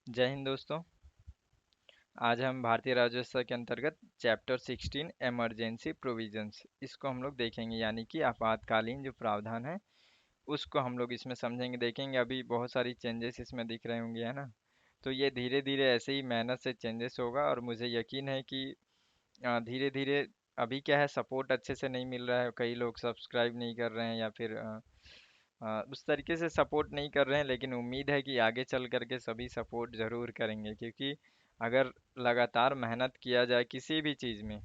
जय हिंद दोस्तों। आज हम भारतीय राजस्व के अंतर्गत चैप्टर 16 इमरजेंसी प्रोविजंस इसको हम लोग देखेंगे, यानी कि आपातकालीन जो प्रावधान है उसको हम लोग इसमें समझेंगे, देखेंगे। अभी बहुत सारी चेंजेस इसमें दिख रहे होंगे, है ना। तो ये धीरे धीरे ऐसे ही मेहनत से चेंजेस होगा और मुझे यकीन है कि धीरे धीरे अभी क्या है, सपोर्ट अच्छे से नहीं मिल रहा है, कई लोग सब्सक्राइब नहीं कर रहे हैं या फिर उस तरीके से सपोर्ट नहीं कर रहे हैं, लेकिन उम्मीद है कि आगे चल करके सभी सपोर्ट ज़रूर करेंगे, क्योंकि अगर लगातार मेहनत किया जाए किसी भी चीज़ में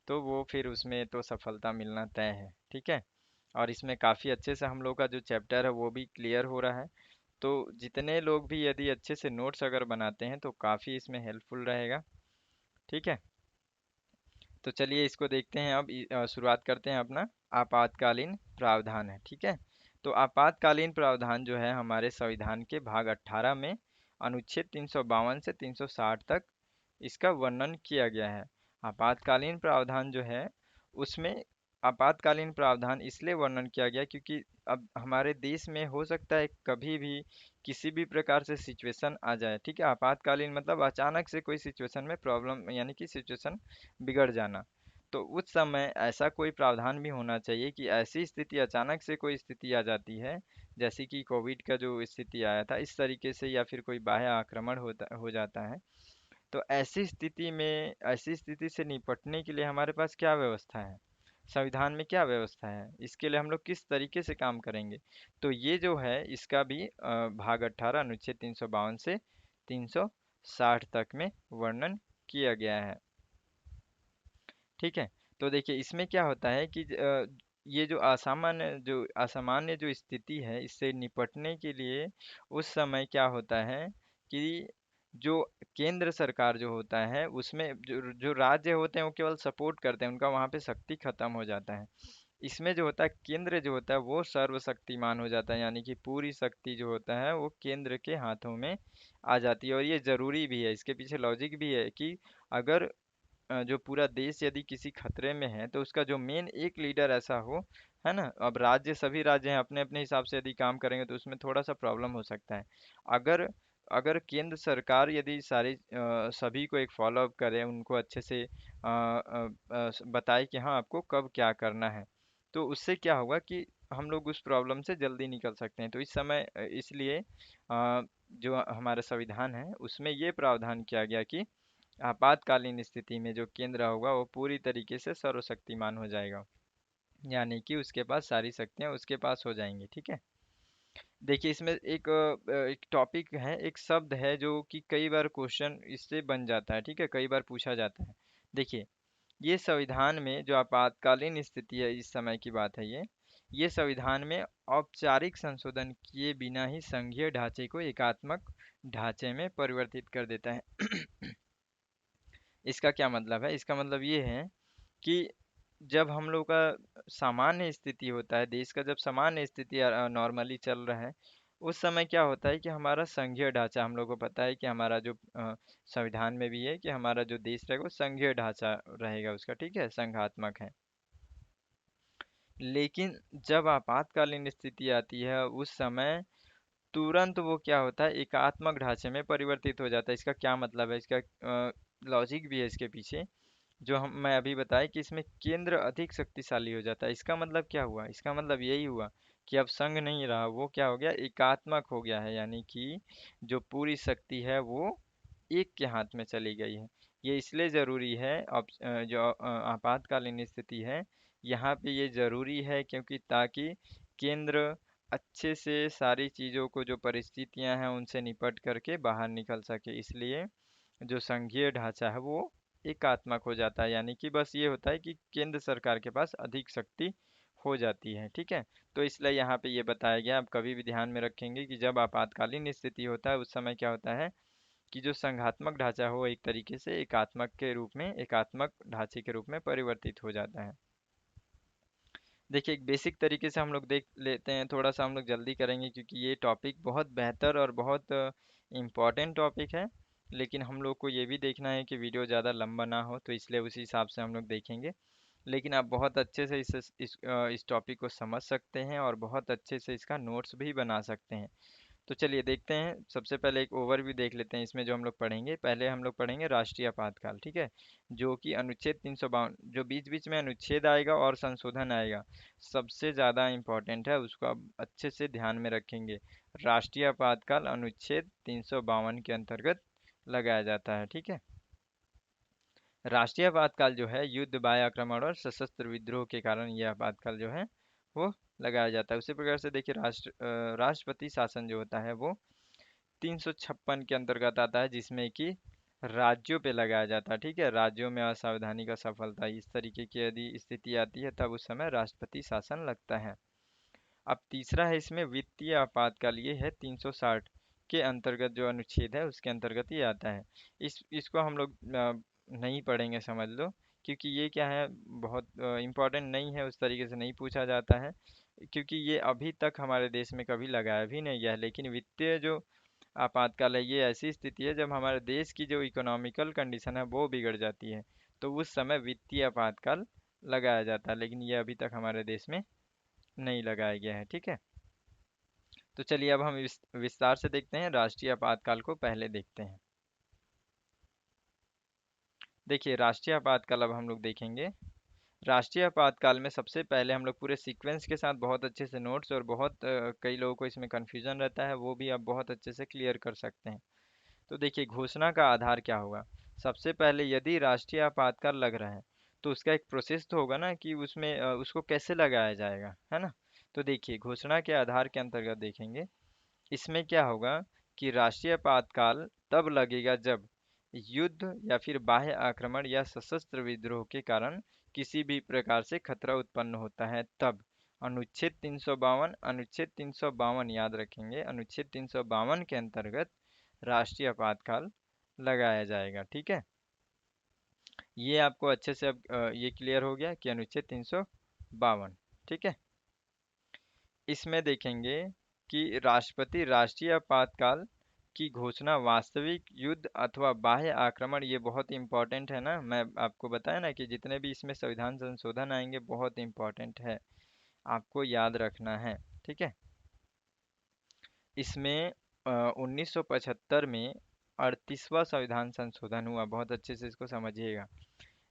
तो वो फिर उसमें तो सफलता मिलना तय है। ठीक है। और इसमें काफ़ी अच्छे से हम लोग का जो चैप्टर है वो भी क्लियर हो रहा है। तो जितने लोग भी यदि अच्छे से नोट्स अगर बनाते हैं तो काफ़ी इसमें हेल्पफुल रहेगा। ठीक है। तो चलिए इसको देखते हैं। अब शुरुआत करते हैं अपना आपातकालीन प्रावधान है। ठीक है। तो आपातकालीन प्रावधान जो है हमारे संविधान के भाग 18 में अनुच्छेद 352 से 360 तक इसका वर्णन किया गया है। आपातकालीन प्रावधान जो है उसमें आपातकालीन प्रावधान इसलिए वर्णन किया गया क्योंकि अब हमारे देश में हो सकता है कभी भी किसी भी प्रकार से सिचुएशन आ जाए। ठीक है। आपातकालीन मतलब अचानक से कोई सिचुएशन में प्रॉब्लम, यानी कि सिचुएशन बिगड़ जाना। तो उस समय ऐसा कोई प्रावधान भी होना चाहिए कि ऐसी स्थिति, अचानक से कोई स्थिति आ जाती है जैसे कि कोविड का जो स्थिति आया था इस तरीके से, या फिर कोई बाह्य आक्रमण होता हो जाता है। तो ऐसी स्थिति में, ऐसी स्थिति से निपटने के लिए हमारे पास क्या व्यवस्था है, संविधान में क्या व्यवस्था है, इसके लिए हम लोग किस तरीके से काम करेंगे। तो ये जो है इसका भी भाग 18 अनुच्छेद 352 से 360 तक में वर्णन किया गया है। ठीक है। तो देखिए इसमें क्या होता है कि ये जो असामान्य जो स्थिति है इससे निपटने के लिए उस समय क्या होता है कि जो केंद्र सरकार जो होता है उसमें जो जो राज्य होते हैं वो केवल सपोर्ट करते हैं, उनका वहाँ पे शक्ति खत्म हो जाता है। इसमें जो होता है केंद्र जो होता है वो सर्वशक्तिमान हो जाता है, यानी कि पूरी शक्ति जो होता है वो केंद्र के हाथों में आ जाती है। और ये जरूरी भी है, इसके पीछे लॉजिक भी है कि अगर जो पूरा देश यदि किसी खतरे में है तो उसका जो मेन एक लीडर ऐसा हो, है ना। अब राज्य, सभी राज्य हैं अपने अपने हिसाब से यदि काम करेंगे तो उसमें थोड़ा सा प्रॉब्लम हो सकता है। अगर अगर केंद्र सरकार यदि सभी को एक फॉलो अप करे, उनको अच्छे से बताए कि हाँ आपको कब क्या करना है, तो उससे क्या होगा कि हम लोग उस प्रॉब्लम से जल्दी निकल सकते हैं। तो इस समय इसलिए जो हमारा संविधान है उसमें ये प्रावधान किया गया कि आपातकालीन स्थिति में जो केंद्र होगा वो पूरी तरीके से सर्वशक्तिमान हो जाएगा, यानी कि उसके पास सारी शक्तियां उसके पास हो जाएंगी। ठीक है। देखिए इसमें एक टॉपिक है, एक शब्द है जो कि कई बार क्वेश्चन इससे बन जाता है। ठीक है, कई बार पूछा जाता है। देखिए ये संविधान में जो आपातकालीन स्थिति है, इस समय की बात है ये संविधान में औपचारिक संशोधन किए बिना ही संघीय ढांचे को एकात्मक ढांचे में परिवर्तित कर देता है। इसका क्या मतलब है, इसका मतलब ये है कि जब हम लोग का सामान्य स्थिति होता है, देश का जब सामान्य स्थिति नॉर्मली चल रहा है, उस समय क्या होता है कि हमारा संघीय ढांचा, हम लोग को पता है कि हमारा जो संविधान में भी है कि हमारा जो देश रहेगा वो संघीय ढांचा रहेगा उसका। ठीक है, संघात्मक है। लेकिन जब आपातकालीन स्थिति आती है उस समय तुरंत वो क्या होता है, एकात्मक ढांचे में परिवर्तित हो जाता है। इसका क्या मतलब है, इसका लॉजिक भी है इसके पीछे, जो हम मैं अभी बताया कि इसमें केंद्र अधिक शक्तिशाली हो जाता है। इसका मतलब क्या हुआ, इसका मतलब यही हुआ कि अब संघ नहीं रहा, वो क्या हो गया, एकात्मक हो गया है, यानी कि जो पूरी शक्ति है वो एक के हाथ में चली गई है। ये इसलिए ज़रूरी है। अब जो आपातकालीन स्थिति है यहाँ पे ये ज़रूरी है क्योंकि ताकि केंद्र अच्छे से सारी चीज़ों को, जो परिस्थितियां हैं उनसे निपट करके बाहर निकल सके। इसलिए जो संघीय ढांचा है वो एकात्मक हो जाता है, यानी कि बस ये होता है कि केंद्र सरकार के पास अधिक शक्ति हो जाती है। ठीक है। तो इसलिए यहाँ पे ये बताया गया, आप कभी भी ध्यान में रखेंगे कि जब आपातकालीन स्थिति होता है उस समय क्या होता है कि जो संघात्मक ढांचा हो एक तरीके से एकात्मक के रूप में, एकात्मक ढांचे के रूप में परिवर्तित हो जाता है। देखिए एक बेसिक तरीके से हम लोग देख लेते हैं, थोड़ा सा हम लोग जल्दी करेंगे क्योंकि ये टॉपिक बहुत बेहतर और बहुत इम्पॉर्टेंट टॉपिक है। लेकिन हम लोग को ये भी देखना है कि वीडियो ज़्यादा लंबा ना हो, तो इसलिए उसी हिसाब से हम लोग देखेंगे। लेकिन आप बहुत अच्छे से इस टॉपिक को समझ सकते हैं और बहुत अच्छे से इसका नोट्स भी बना सकते हैं। तो चलिए देखते हैं, सबसे पहले एक ओवरव्यू देख लेते हैं इसमें जो हम लोग पढ़ेंगे। पहले हम लोग पढ़ेंगे राष्ट्रीय आपातकाल, ठीक है, जो कि अनुच्छेद 352, जो बीच बीच में अनुच्छेद आएगा और संशोधन आएगा, सबसे ज़्यादा इम्पोर्टेंट है, उसको आप अच्छे से ध्यान में रखेंगे। राष्ट्रीय आपातकाल अनुच्छेद 352 के अंतर्गत लगाया जाता है, ठीक है। राष्ट्रीय आपातकाल जो है युद्ध, बाह्य आक्रमण और सशस्त्र विद्रोह के कारण यह आपातकाल जो है वो लगाया जाता है। उसी प्रकार से देखिए राष्ट्रपति शासन जो होता है वो 356 के अंतर्गत आता है, जिसमें कि राज्यों पे लगाया जाता है, ठीक है। राज्यों में असावधानी का सफलता, इस तरीके की यदि स्थिति आती है तब उस समय राष्ट्रपति शासन लगता है। अब तीसरा है इसमें वित्तीय आपातकाल, ये है 360 के अंतर्गत, जो अनुच्छेद है उसके अंतर्गत ये आता है। इसको हम लोग नहीं पढ़ेंगे, समझ लो, क्योंकि ये क्या है, बहुत इम्पोर्टेंट नहीं है, उस तरीके से नहीं पूछा जाता है, क्योंकि ये अभी तक हमारे देश में कभी लगाया भी नहीं गया है। लेकिन वित्तीय जो आपातकाल है, ये ऐसी स्थिति है जब हमारे देश की जो इकोनॉमिकल कंडीशन है वो बिगड़ जाती है, तो उस समय वित्तीय आपातकाल लगाया जाता है, लेकिन ये अभी तक हमारे देश में नहीं लगाया गया है, ठीक है। तो चलिए अब हम विस्तार से देखते हैं, राष्ट्रीय आपातकाल को पहले देखते हैं। देखिए राष्ट्रीय आपातकाल अब हम लोग देखेंगे। राष्ट्रीय आपातकाल में सबसे पहले हम लोग पूरे सीक्वेंस के साथ बहुत अच्छे से नोट्स, और बहुत कई लोगों को इसमें कन्फ्यूजन रहता है, वो भी आप बहुत अच्छे से क्लियर कर सकते हैं। तो देखिए घोषणा का आधार क्या होगा। सबसे पहले यदि राष्ट्रीय आपातकाल लग रहा है तो उसका एक प्रोसेस तो होगा ना, कि उसमें उसको कैसे लगाया जाएगा, है ना। तो देखिए घोषणा के आधार के अंतर्गत देखेंगे, इसमें क्या होगा कि राष्ट्रीय आपातकाल तब लगेगा जब युद्ध या फिर बाह्य आक्रमण या सशस्त्र विद्रोह के कारण किसी भी प्रकार से खतरा उत्पन्न होता है, तब अनुच्छेद 352, अनुच्छेद 352 याद रखेंगे, अनुच्छेद 352 के अंतर्गत राष्ट्रीय आपातकाल लगाया जाएगा, ठीक है। ये आपको अच्छे से अब ये क्लियर हो गया कि अनुच्छेद 352, ठीक है। इसमें देखेंगे कि राष्ट्रपति राष्ट्रीय आपातकाल की घोषणा वास्तविक युद्ध अथवा बाह्य आक्रमण, ये बहुत इंपॉर्टेंट है ना, मैं आपको बताया ना कि जितने भी इसमें संविधान संशोधन आएंगे बहुत इंपॉर्टेंट है, आपको याद रखना है, ठीक है। इसमें 1975 में 38वां संविधान संशोधन हुआ, बहुत अच्छे से इसको समझिएगा।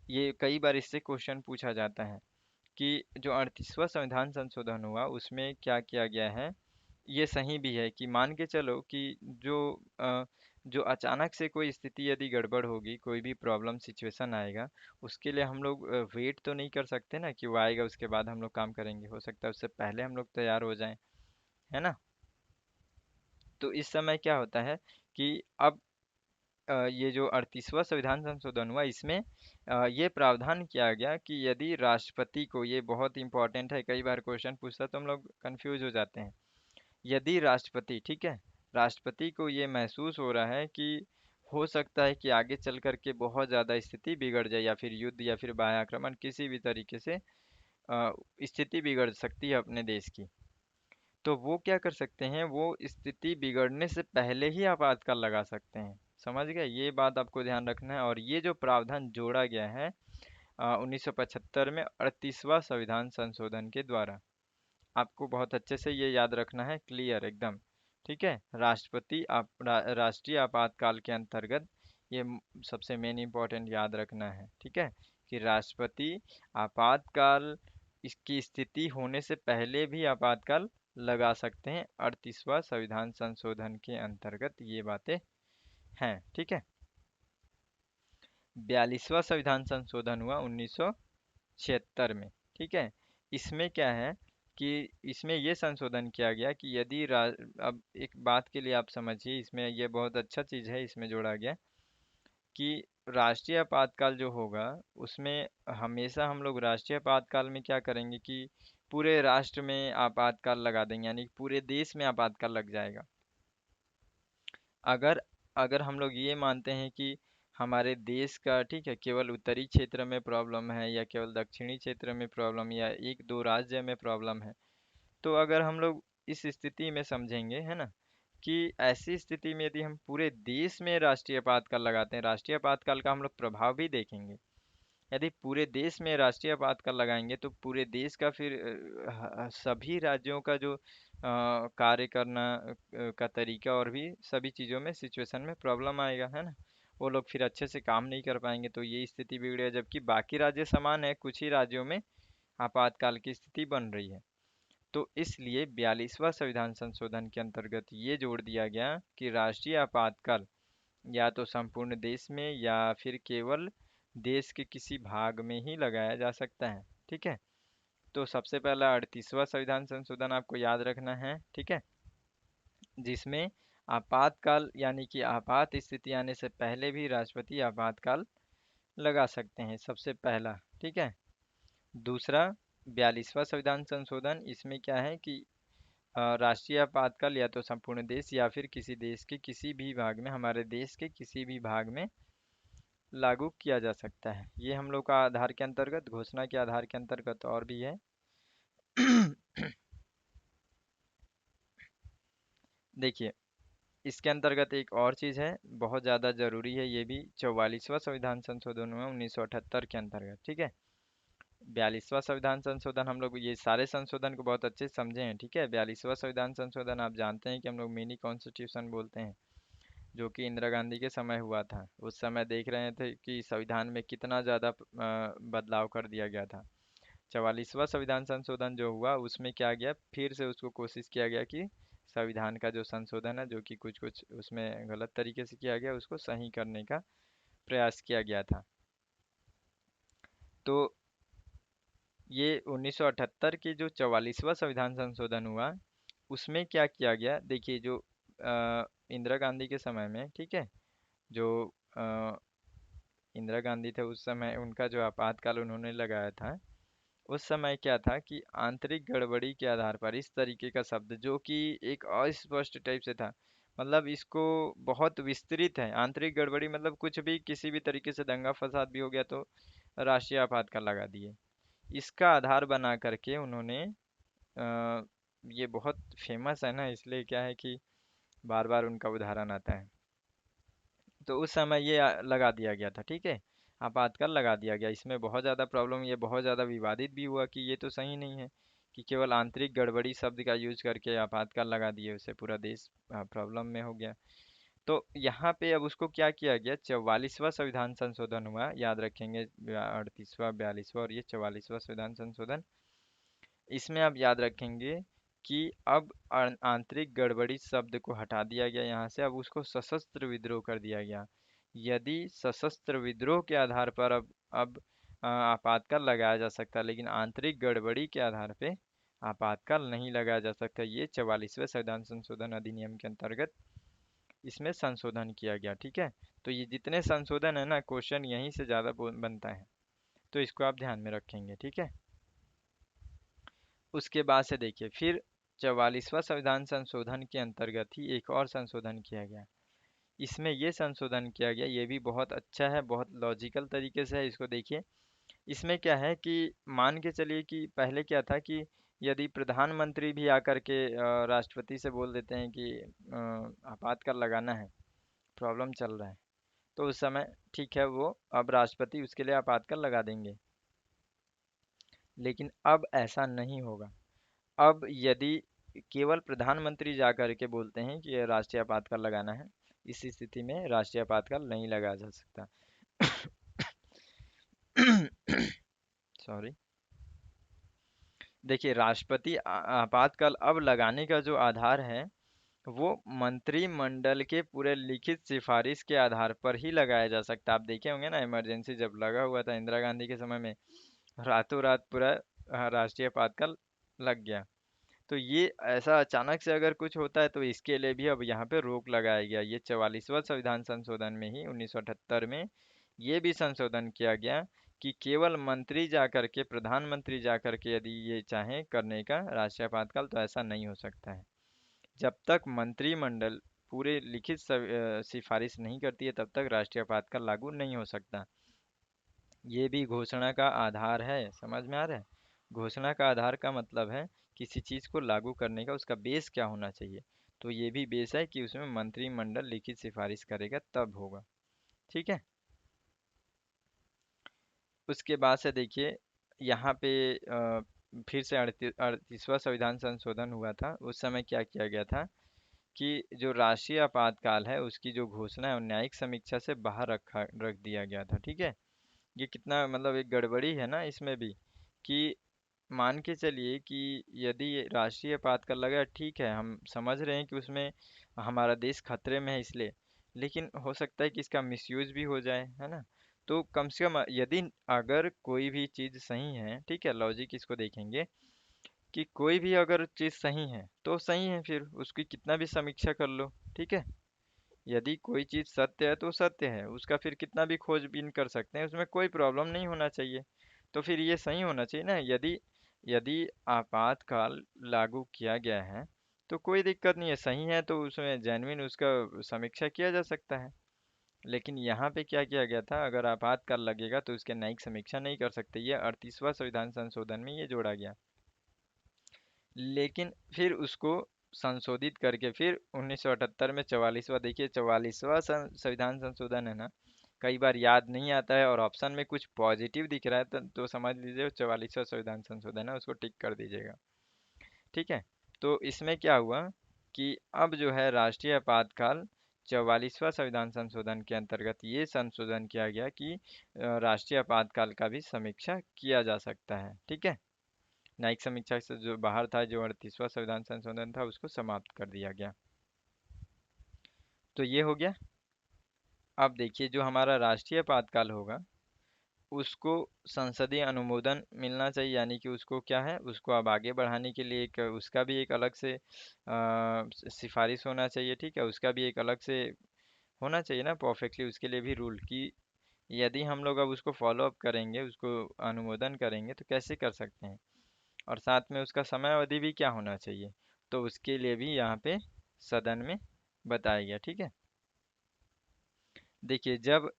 ये कई बार इससे क्वेश्चन पूछा जाता है कि जो 38वां संविधान संशोधन हुआ उसमें क्या किया गया है। ये सही भी है कि मान के चलो कि जो अचानक से कोई स्थिति यदि गड़बड़ होगी, कोई भी प्रॉब्लम सिचुएशन आएगा, उसके लिए हम लोग वेट तो नहीं कर सकते ना कि वो आएगा उसके बाद हम लोग काम करेंगे, हो सकता है उससे पहले हम लोग तैयार हो जाएं, है ना। तो इस समय क्या होता है कि अब ये जो 38वां संविधान संशोधन हुआ, इसमें ये प्रावधान किया गया कि यदि राष्ट्रपति को, ये बहुत इंपॉर्टेंट है, कई बार क्वेश्चन पूछता है तो हम लोग कंफ्यूज हो जाते हैं। यदि राष्ट्रपति, ठीक है, राष्ट्रपति को ये महसूस हो रहा है कि हो सकता है कि आगे चल करके बहुत ज़्यादा स्थिति बिगड़ जाए, या फिर युद्ध या फिर बाह्य आक्रमण किसी भी तरीके से स्थिति बिगड़ सकती है अपने देश की, तो वो क्या कर सकते हैं, वो स्थिति बिगड़ने से पहले ही आपातकाल लगा सकते हैं। समझ गए, ये बात आपको ध्यान रखना है। और ये जो प्रावधान जोड़ा गया है 1975 में 38वां संविधान संशोधन के द्वारा, आपको बहुत अच्छे से ये याद रखना है, क्लियर एकदम, ठीक है। राष्ट्रीय आपातकाल के अंतर्गत ये सबसे मेन इंपॉर्टेंट याद रखना है, ठीक है, कि राष्ट्रपति आपातकाल, इसकी स्थिति होने से पहले भी आपातकाल लगा सकते हैं, 38वां संविधान संशोधन के अंतर्गत ये बातें हैं, ठीक है। 42वां संविधान संशोधन हुआ 1976 में, ठीक है। इसमें क्या है कि इसमें ये संशोधन किया गया कि अब एक बात के लिए आप समझिए, इसमें ये बहुत अच्छा चीज़ है, इसमें जोड़ा गया कि राष्ट्रीय आपातकाल जो होगा उसमें हमेशा हम लोग राष्ट्रीय आपातकाल में क्या करेंगे कि पूरे राष्ट्र में आपातकाल लगा देंगे, यानी पूरे देश में आपातकाल लग जाएगा। अगर अगर हम लोग ये मानते हैं कि हमारे देश का, ठीक है, केवल उत्तरी क्षेत्र में प्रॉब्लम है, या केवल दक्षिणी क्षेत्र में प्रॉब्लम, या एक दो राज्य में प्रॉब्लम है, तो अगर हम लोग इस स्थिति में समझेंगे, है ना, कि ऐसी स्थिति में यदि हम पूरे देश में राष्ट्रीय आपातकाल लगाते हैं, राष्ट्रीय आपातकाल का हम लोग प्रभाव भी देखेंगे, यदि पूरे देश में राष्ट्रीय आपातकाल लगाएंगे तो पूरे देश का फिर सभी राज्यों का जो कार्य करना का तरीका और भी सभी चीज़ों में सिचुएशन में प्रॉब्लम आएगा, है ना। वो लोग फिर अच्छे से काम नहीं कर पाएंगे, तो ये स्थिति बिगड़ेगा। जबकि बाकी राज्य समान है, कुछ ही राज्यों में आपातकाल की स्थिति बन रही है। तो इसलिए 42वां संविधान संशोधन के अंतर्गत ये जोड़ दिया गया कि राष्ट्रीय आपातकाल या तो संपूर्ण देश में या फिर केवल देश के किसी भाग में ही लगाया जा सकता है। ठीक है। तो सबसे पहला 38वां संविधान संशोधन आपको याद रखना है, ठीक है, जिसमें आपातकाल यानी कि आपात स्थिति आने से पहले भी राष्ट्रपति आपातकाल लगा सकते हैं, सबसे पहला। ठीक है। दूसरा 42वां संविधान संशोधन, इसमें क्या है कि राष्ट्रीय आपातकाल या तो संपूर्ण देश या फिर किसी देश के किसी भी भाग में, हमारे देश के किसी भी भाग में लागू किया जा सकता है। ये हम लोग का आधार के अंतर्गत, घोषणा के आधार के अंतर्गत और भी है। देखिए, इसके अंतर्गत एक और चीज़ है, बहुत ज़्यादा ज़रूरी है, ये भी 44वां संविधान संशोधन हुआ 1978 के अंतर्गत। ठीक है। 42वां संविधान संशोधन, हम लोग ये सारे संशोधन को बहुत अच्छे से समझे हैं। ठीक है। 42वां संविधान संशोधन आप जानते हैं कि हम लोग मिनी कॉन्स्टिट्यूशन बोलते हैं, जो कि इंदिरा गांधी के समय हुआ था। उस समय देख रहे थे कि संविधान में कितना ज़्यादा बदलाव कर दिया गया था। 44वां संविधान संशोधन जो हुआ उसमें क्या गया, फिर से उसको कोशिश किया गया कि संविधान का जो संशोधन है, जो कि कुछ कुछ उसमें गलत तरीके से किया गया, उसको सही करने का प्रयास किया गया था। तो ये 1978 के जो 44वां संविधान संशोधन हुआ उसमें क्या किया गया, देखिए, जो इंदिरा गांधी के समय में, ठीक है, जो अ, इंदिरा गांधी थे उस समय, उनका जो आपातकाल उन्होंने लगाया था, उस समय क्या था कि आंतरिक गड़बड़ी के आधार पर इस तरीके का शब्द जो कि एक अस्पष्ट टाइप से था, मतलब इसको बहुत विस्तृत है। आंतरिक गड़बड़ी मतलब कुछ भी, किसी भी तरीके से दंगा फसाद भी हो गया तो राष्ट्रीय आपातकाल लगा दिए। इसका आधार बना करके उन्होंने ये बहुत फेमस है ना, इसलिए क्या है कि बार बार उनका उदाहरण आता है। तो उस समय ये लगा दिया गया था। ठीक है। आपातकाल लगा दिया गया। इसमें बहुत ज़्यादा प्रॉब्लम, ये बहुत ज़्यादा विवादित भी हुआ कि ये तो सही नहीं है कि केवल आंतरिक गड़बड़ी शब्द का यूज करके आपातकाल लगा दिए, उससे पूरा देश प्रॉब्लम में हो गया। तो यहाँ पे अब उसको क्या किया गया, 44वां संविधान संशोधन हुआ, याद रखेंगे, 38वां, 42वां और ये 44वां संविधान संशोधन। इसमें आप याद रखेंगे कि अब आंतरिक गड़बड़ी शब्द को हटा दिया गया यहाँ से, अब उसको सशस्त्र विद्रोह कर दिया गया। यदि सशस्त्र विद्रोह के आधार पर अब आपातकाल लगाया जा सकता है, लेकिन आंतरिक गड़बड़ी के आधार पे आपातकाल नहीं लगाया जा सकता। ये 44वें संविधान संशोधन अधिनियम के अंतर्गत इसमें संशोधन किया गया। ठीक है। तो ये जितने संशोधन है ना, क्वेश्चन यहीं से ज़्यादा बनता है, तो इसको आप ध्यान में रखेंगे। ठीक है। उसके बाद से देखिए, फिर 44वां संविधान संशोधन के अंतर्गत ही एक और संशोधन किया गया। इसमें ये संशोधन किया गया, ये भी बहुत अच्छा है, बहुत लॉजिकल तरीके से है, इसको देखिए। इसमें क्या है कि मान के चलिए कि पहले क्या था कि यदि प्रधानमंत्री भी आकर के राष्ट्रपति से बोल देते हैं कि आपातकाल लगाना है, प्रॉब्लम चल रहा है, तो उस समय ठीक है, वो अब राष्ट्रपति उसके लिए आपातकाल लगा देंगे। लेकिन अब ऐसा नहीं होगा। अब यदि केवल प्रधानमंत्री जा कर के बोलते हैं कि ये राष्ट्रीय आपातकाल लगाना है, इस स्थिति में राष्ट्रीय आपातकाल नहीं लगाया जा सकता। सॉरी। देखिए, राष्ट्रपति आपातकाल अब लगाने का जो आधार है वो मंत्रिमंडल के पूरे लिखित सिफारिश के आधार पर ही लगाया जा सकता है। आप देखे होंगे ना, इमरजेंसी जब लगा हुआ था इंदिरा गांधी के समय में, रातों रात पूरा राष्ट्रीय आपातकाल लग गया। तो ये ऐसा अचानक से अगर कुछ होता है तो इसके लिए भी अब यहाँ पे रोक लगाया गया। ये 44वां संविधान संशोधन में ही 1978 में ये भी संशोधन किया गया कि केवल मंत्री जा करके, प्रधानमंत्री जा करके यदि ये चाहें करने का राष्ट्रीय आपातकाल, तो ऐसा नहीं हो सकता है। जब तक मंत्रिमंडल पूरे लिखित सिफारिश नहीं करती है तब तक राष्ट्रीय आपातकाल लागू नहीं हो सकता। ये भी घोषणा का आधार है, समझ में आ रहा है। घोषणा का आधार का मतलब है किसी चीज को लागू करने का उसका बेस क्या होना चाहिए। तो ये भी बेस है कि उसमें मंत्रिमंडल लिखित सिफारिश करेगा तब होगा। ठीक है। उसके बाद से देखिए यहाँ पे फिर से 38वां संविधान संशोधन हुआ था। उस समय क्या किया गया था कि जो राष्ट्रीय आपातकाल है उसकी जो घोषणा है वो न्यायिक समीक्षा से बाहर रख दिया गया था। ठीक है, ये कितना मतलब एक गड़बड़ी है ना इसमें भी, कि मान के चलिए कि यदि ये राष्ट्रीय आपातकाल लगा, ठीक है, हम समझ रहे हैं कि उसमें हमारा देश खतरे में है इसलिए, लेकिन हो सकता है कि इसका मिसयूज भी हो जाए, है ना। तो कम से कम यदि अगर कोई भी चीज़ सही है, ठीक है, लॉजिक इसको देखेंगे कि कोई भी अगर चीज़ सही है तो सही है, फिर उसकी कितना भी समीक्षा कर लो। ठीक है, यदि कोई चीज़ सत्य है तो सत्य है, उसका फिर कितना भी खोजबीन कर सकते हैं, उसमें कोई प्रॉब्लम नहीं होना चाहिए। तो फिर ये सही होना चाहिए ना। यदि यदि आपातकाल लागू किया गया है तो कोई दिक्कत नहीं है, सही है तो उसमें जेन्युइन उसका समीक्षा किया जा सकता है। लेकिन यहाँ पे क्या किया गया था, अगर आपातकाल लगेगा तो उसके न्यायिक समीक्षा नहीं कर सकते, ये 38वां संविधान संशोधन में ये जोड़ा गया। लेकिन फिर उसको संशोधित करके फिर 1978 में 44वां, देखिए 44वां संविधान संशोधन है ना, कई बार याद नहीं आता है और ऑप्शन में कुछ पॉजिटिव दिख रहा है तो समझ लीजिए 44वां संविधान संशोधन है, उसको टिक कर दीजिएगा। ठीक है, तो इसमें क्या हुआ कि अब जो है राष्ट्रीय आपातकाल 44वां संविधान संशोधन के अंतर्गत ये संशोधन किया गया कि राष्ट्रीय आपातकाल का भी समीक्षा किया जा सकता है। ठीक है, न्यायिक समीक्षा से जो बाहर था, जो 38वां संविधान संशोधन था, उसको समाप्त कर दिया गया। तो ये हो गया। अब देखिए जो हमारा राष्ट्रीय आपातकाल होगा उसको संसदीय अनुमोदन मिलना चाहिए, यानी कि उसको क्या है, उसको अब आगे बढ़ाने के लिए एक उसका भी एक अलग से सिफारिश होना चाहिए। ठीक है, उसका भी एक अलग से होना चाहिए ना परफेक्टली, उसके लिए भी रूल कि यदि हम लोग अब उसको फॉलो अप करेंगे, उसको अनुमोदन करेंगे तो कैसे कर सकते हैं, और साथ में उसका समय अवधि भी क्या होना चाहिए, तो उसके लिए भी यहाँ पे सदन में बताया गया। ठीक है, देखिए जब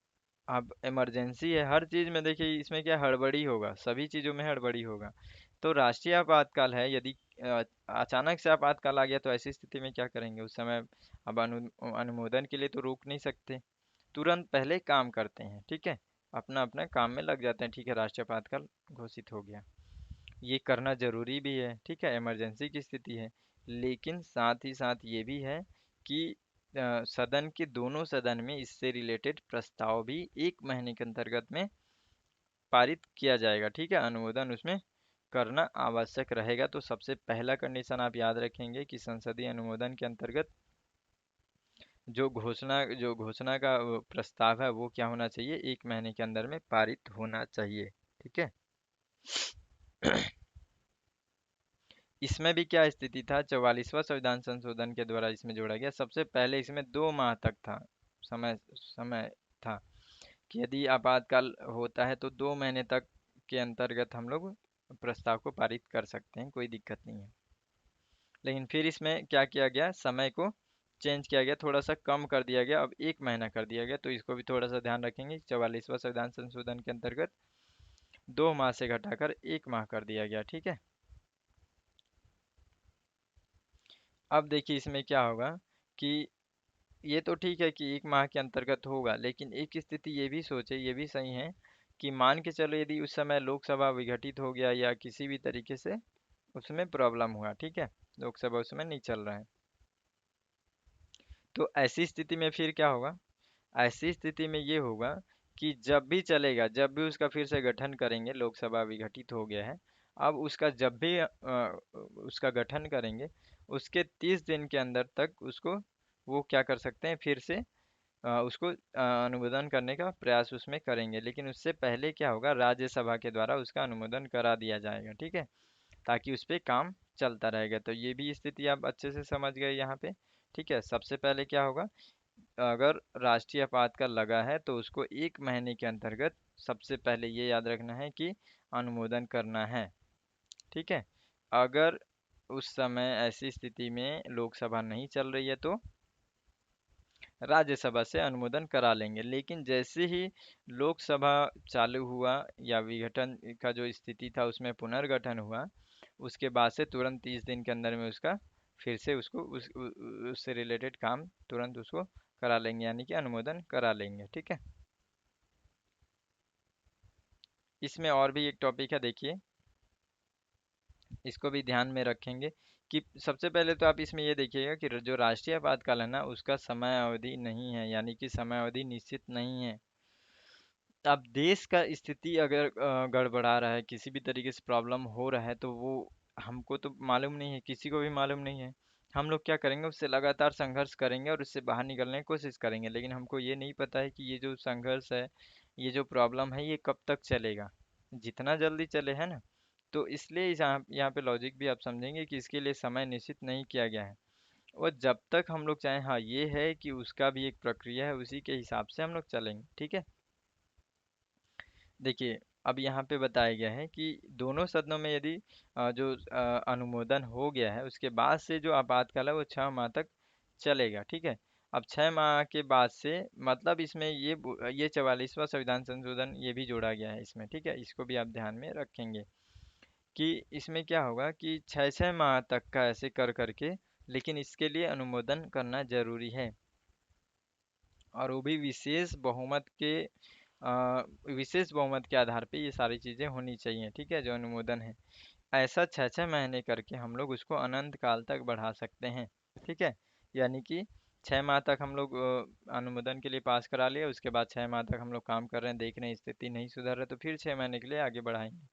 अब इमरजेंसी है हर चीज़ में, देखिए इसमें क्या हड़बड़ी होगा, सभी चीज़ों में हड़बड़ी होगा। तो राष्ट्रीय आपातकाल है, यदि अचानक से आपातकाल आ गया तो ऐसी स्थिति में क्या करेंगे उस समय, अब अनुमोदन के लिए तो रोक नहीं सकते, तुरंत पहले काम करते हैं। ठीक है, अपना अपना काम में लग जाते हैं। ठीक है, राष्ट्रीय आपातकाल घोषित हो गया, ये करना ज़रूरी भी है। ठीक है, इमरजेंसी की स्थिति है, लेकिन साथ ही साथ ये भी है कि सदन के दोनों सदन में इससे रिलेटेड प्रस्ताव भी 1 महीने के अंतर्गत में पारित किया जाएगा। ठीक है, अनुमोदन उसमें करना आवश्यक रहेगा। तो सबसे पहला कंडीशन आप याद रखेंगे कि संसदीय अनुमोदन के अंतर्गत जो घोषणा का प्रस्ताव है वो क्या होना चाहिए, 1 महीने के अंदर में पारित होना चाहिए। ठीक है, इसमें भी क्या स्थिति था, 44वां संविधान संशोधन के द्वारा इसमें जोड़ा गया। सबसे पहले इसमें 2 माह तक था, समय समय था कि यदि आपातकाल होता है तो 2 महीने तक के अंतर्गत हम लोग प्रस्ताव को पारित कर सकते हैं, कोई दिक्कत नहीं है। लेकिन फिर इसमें क्या किया गया, समय को चेंज किया गया, थोड़ा सा कम कर दिया गया, अब 1 महीना कर दिया गया। तो इसको भी थोड़ा सा ध्यान रखेंगे, 44वां संविधान संशोधन के अंतर्गत 2 माह से घटाकर 1 माह कर दिया गया। ठीक है, अब देखिए इसमें क्या होगा कि ये तो ठीक है कि 1 माह के अंतर्गत होगा, लेकिन एक स्थिति ये भी सोचे, ये भी सही है कि मान के चलो यदि उस समय लोकसभा विघटित हो गया या किसी भी तरीके से उसमें प्रॉब्लम हुआ, ठीक है, लोकसभा उसमें नहीं चल रहा है, तो ऐसी स्थिति में फिर क्या होगा, ऐसी स्थिति में ये होगा कि जब भी चलेगा, जब भी उसका फिर से गठन करेंगे, लोकसभा विघटित हो गया है, अब उसका जब भी उसका गठन करेंगे उसके 30 दिन के अंदर तक उसको वो क्या कर सकते हैं, फिर से उसको अनुमोदन करने का प्रयास उसमें करेंगे। लेकिन उससे पहले क्या होगा, राज्यसभा के द्वारा उसका अनुमोदन करा दिया जाएगा। ठीक है, ताकि उस पे काम चलता रहेगा। तो ये भी स्थिति आप अच्छे से समझ गए यहाँ पे। ठीक है, सबसे पहले क्या होगा, अगर राष्ट्रीय आपातकाल लगा है तो उसको 1 महीने के अंतर्गत सबसे पहले ये याद रखना है कि अनुमोदन करना है। ठीक है, अगर उस समय ऐसी स्थिति में लोकसभा नहीं चल रही है तो राज्यसभा से अनुमोदन करा लेंगे। लेकिन जैसे ही लोकसभा चालू हुआ या विघटन का जो स्थिति था उसमें पुनर्गठन हुआ, उसके बाद से तुरंत 30 दिन के अंदर में उसका फिर से उसको उससे रिलेटेड काम तुरंत उसको करा लेंगे, यानी कि अनुमोदन करा लेंगे। ठीक है, इसमें और भी एक टॉपिक है, देखिए इसको भी ध्यान में रखेंगे कि सबसे पहले तो आप इसमें ये देखिएगा कि जो राष्ट्रीय आपातकाल है ना, उसका समय अवधि नहीं है, यानी कि समय अवधि निश्चित नहीं है। अब देश का स्थिति अगर गड़बड़ा रहा है, किसी भी तरीके से प्रॉब्लम हो रहा है, तो वो हमको तो मालूम नहीं है, किसी को भी मालूम नहीं है। हम लोग क्या करेंगे, उससे लगातार संघर्ष करेंगे और उससे बाहर निकलने की कोशिश करेंगे, लेकिन हमको ये नहीं पता है कि ये जो संघर्ष है, ये जो प्रॉब्लम है, ये कब तक चलेगा। जितना जल्दी चले, है ना। तो इसलिए यहाँ यहाँ पे लॉजिक भी आप समझेंगे कि इसके लिए समय निश्चित नहीं किया गया है। और जब तक हम लोग चाहें, हाँ ये है कि उसका भी एक प्रक्रिया है, उसी के हिसाब से हम लोग चलेंगे, ठीक है। देखिए, अब यहाँ पे बताया गया है कि दोनों सदनों में यदि जो अनुमोदन हो गया है, उसके बाद से जो आपातकाल है वो 6 माह तक चलेगा, ठीक है। अब 6 माह के बाद से मतलब इसमें ये 44वां संविधान संशोधन ये भी जोड़ा गया है इसमें, ठीक है। इसको भी आप ध्यान में रखेंगे कि इसमें क्या होगा कि 6 6 माह तक का ऐसे कर करके, लेकिन इसके लिए अनुमोदन करना जरूरी है, और वो भी विशेष बहुमत के आधार पे ये सारी चीज़ें होनी चाहिए, ठीक है, जो अनुमोदन है। ऐसा 6 6 महीने करके हम लोग उसको अनंत काल तक बढ़ा सकते हैं, ठीक है। यानी कि 6 माह तक हम लोग अनुमोदन के लिए पास करा लिया, उसके बाद 6 माह तक हम लोग काम कर रहे हैं, देख रहे हैं स्थिति नहीं सुधर रहा, तो फिर 6 महीने के लिए आगे बढ़ाएंगे,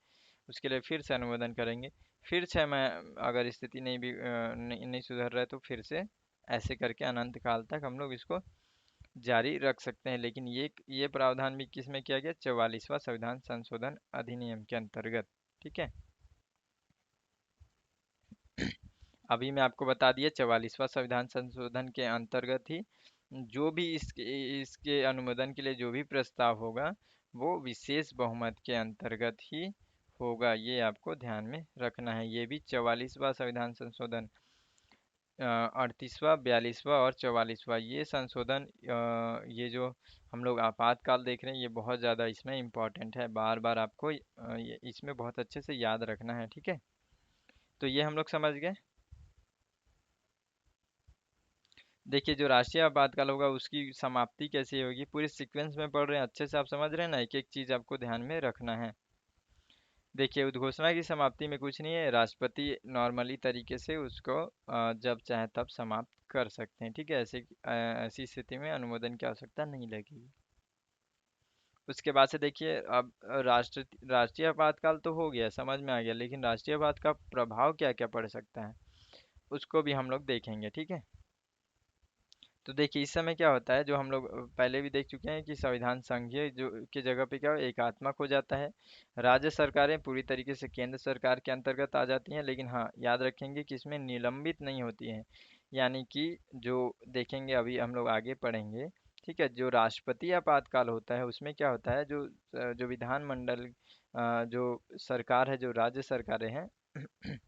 उसके लिए फिर से अनुमोदन करेंगे। फिर 6 माह अगर स्थिति नहीं सुधर रहा है, तो फिर से ऐसे करके अनंत काल तक हम लोग इसको जारी रख सकते हैं। लेकिन ये प्रावधान भी किस में किया गया, 44वां संविधान संशोधन अधिनियम के अंतर्गत, ठीक है। अभी मैं आपको बता दिया 44वां संविधान संशोधन के अंतर्गत ही जो भी इसके अनुमोदन के लिए जो भी प्रस्ताव होगा, वो विशेष बहुमत के अंतर्गत ही होगा, ये आपको ध्यान में रखना है। ये भी 44वां संविधान संशोधन, 38वां, 42वां और 44वां, ये संशोधन, ये जो हम लोग आपातकाल देख रहे हैं, ये बहुत ज़्यादा इसमें इम्पोर्टेंट है, बार बार आपको ये इसमें बहुत अच्छे से याद रखना है, ठीक है। तो ये हम लोग समझ गए। देखिए, जो राष्ट्रीय आपातकाल होगा उसकी समाप्ति कैसे होगी, पूरे सीक्वेंस में पढ़ रहे हैं, अच्छे से आप समझ रहे हैं ना, एक एक चीज़ आपको ध्यान में रखना है। देखिए, उद्घोषणा की समाप्ति में कुछ नहीं है, राष्ट्रपति नॉर्मली तरीके से उसको जब चाहे तब समाप्त कर सकते हैं, ठीक है। ऐसी स्थिति में अनुमोदन की आवश्यकता नहीं लगेगी। उसके बाद से देखिए, अब राष्ट्रीय आपातकाल तो हो गया, समझ में आ गया, लेकिन राष्ट्रीय आपात का प्रभाव क्या क्या पड़ सकता है, उसको भी हम लोग देखेंगे, ठीक है। तो देखिए, इस समय क्या होता है, जो हम लोग पहले भी देख चुके हैं कि संविधान संघीय जो की जगह पे क्या एकात्मक हो जाता है। राज्य सरकारें पूरी तरीके से केंद्र सरकार के अंतर्गत आ जाती हैं, लेकिन हाँ याद रखेंगे कि इसमें निलंबित नहीं होती हैं। यानी कि जो देखेंगे, अभी हम लोग आगे पढ़ेंगे, ठीक है। जो राष्ट्रपति आपातकाल होता है, उसमें क्या होता है, जो विधानमंडल, जो सरकार है, जो राज्य सरकारें हैं,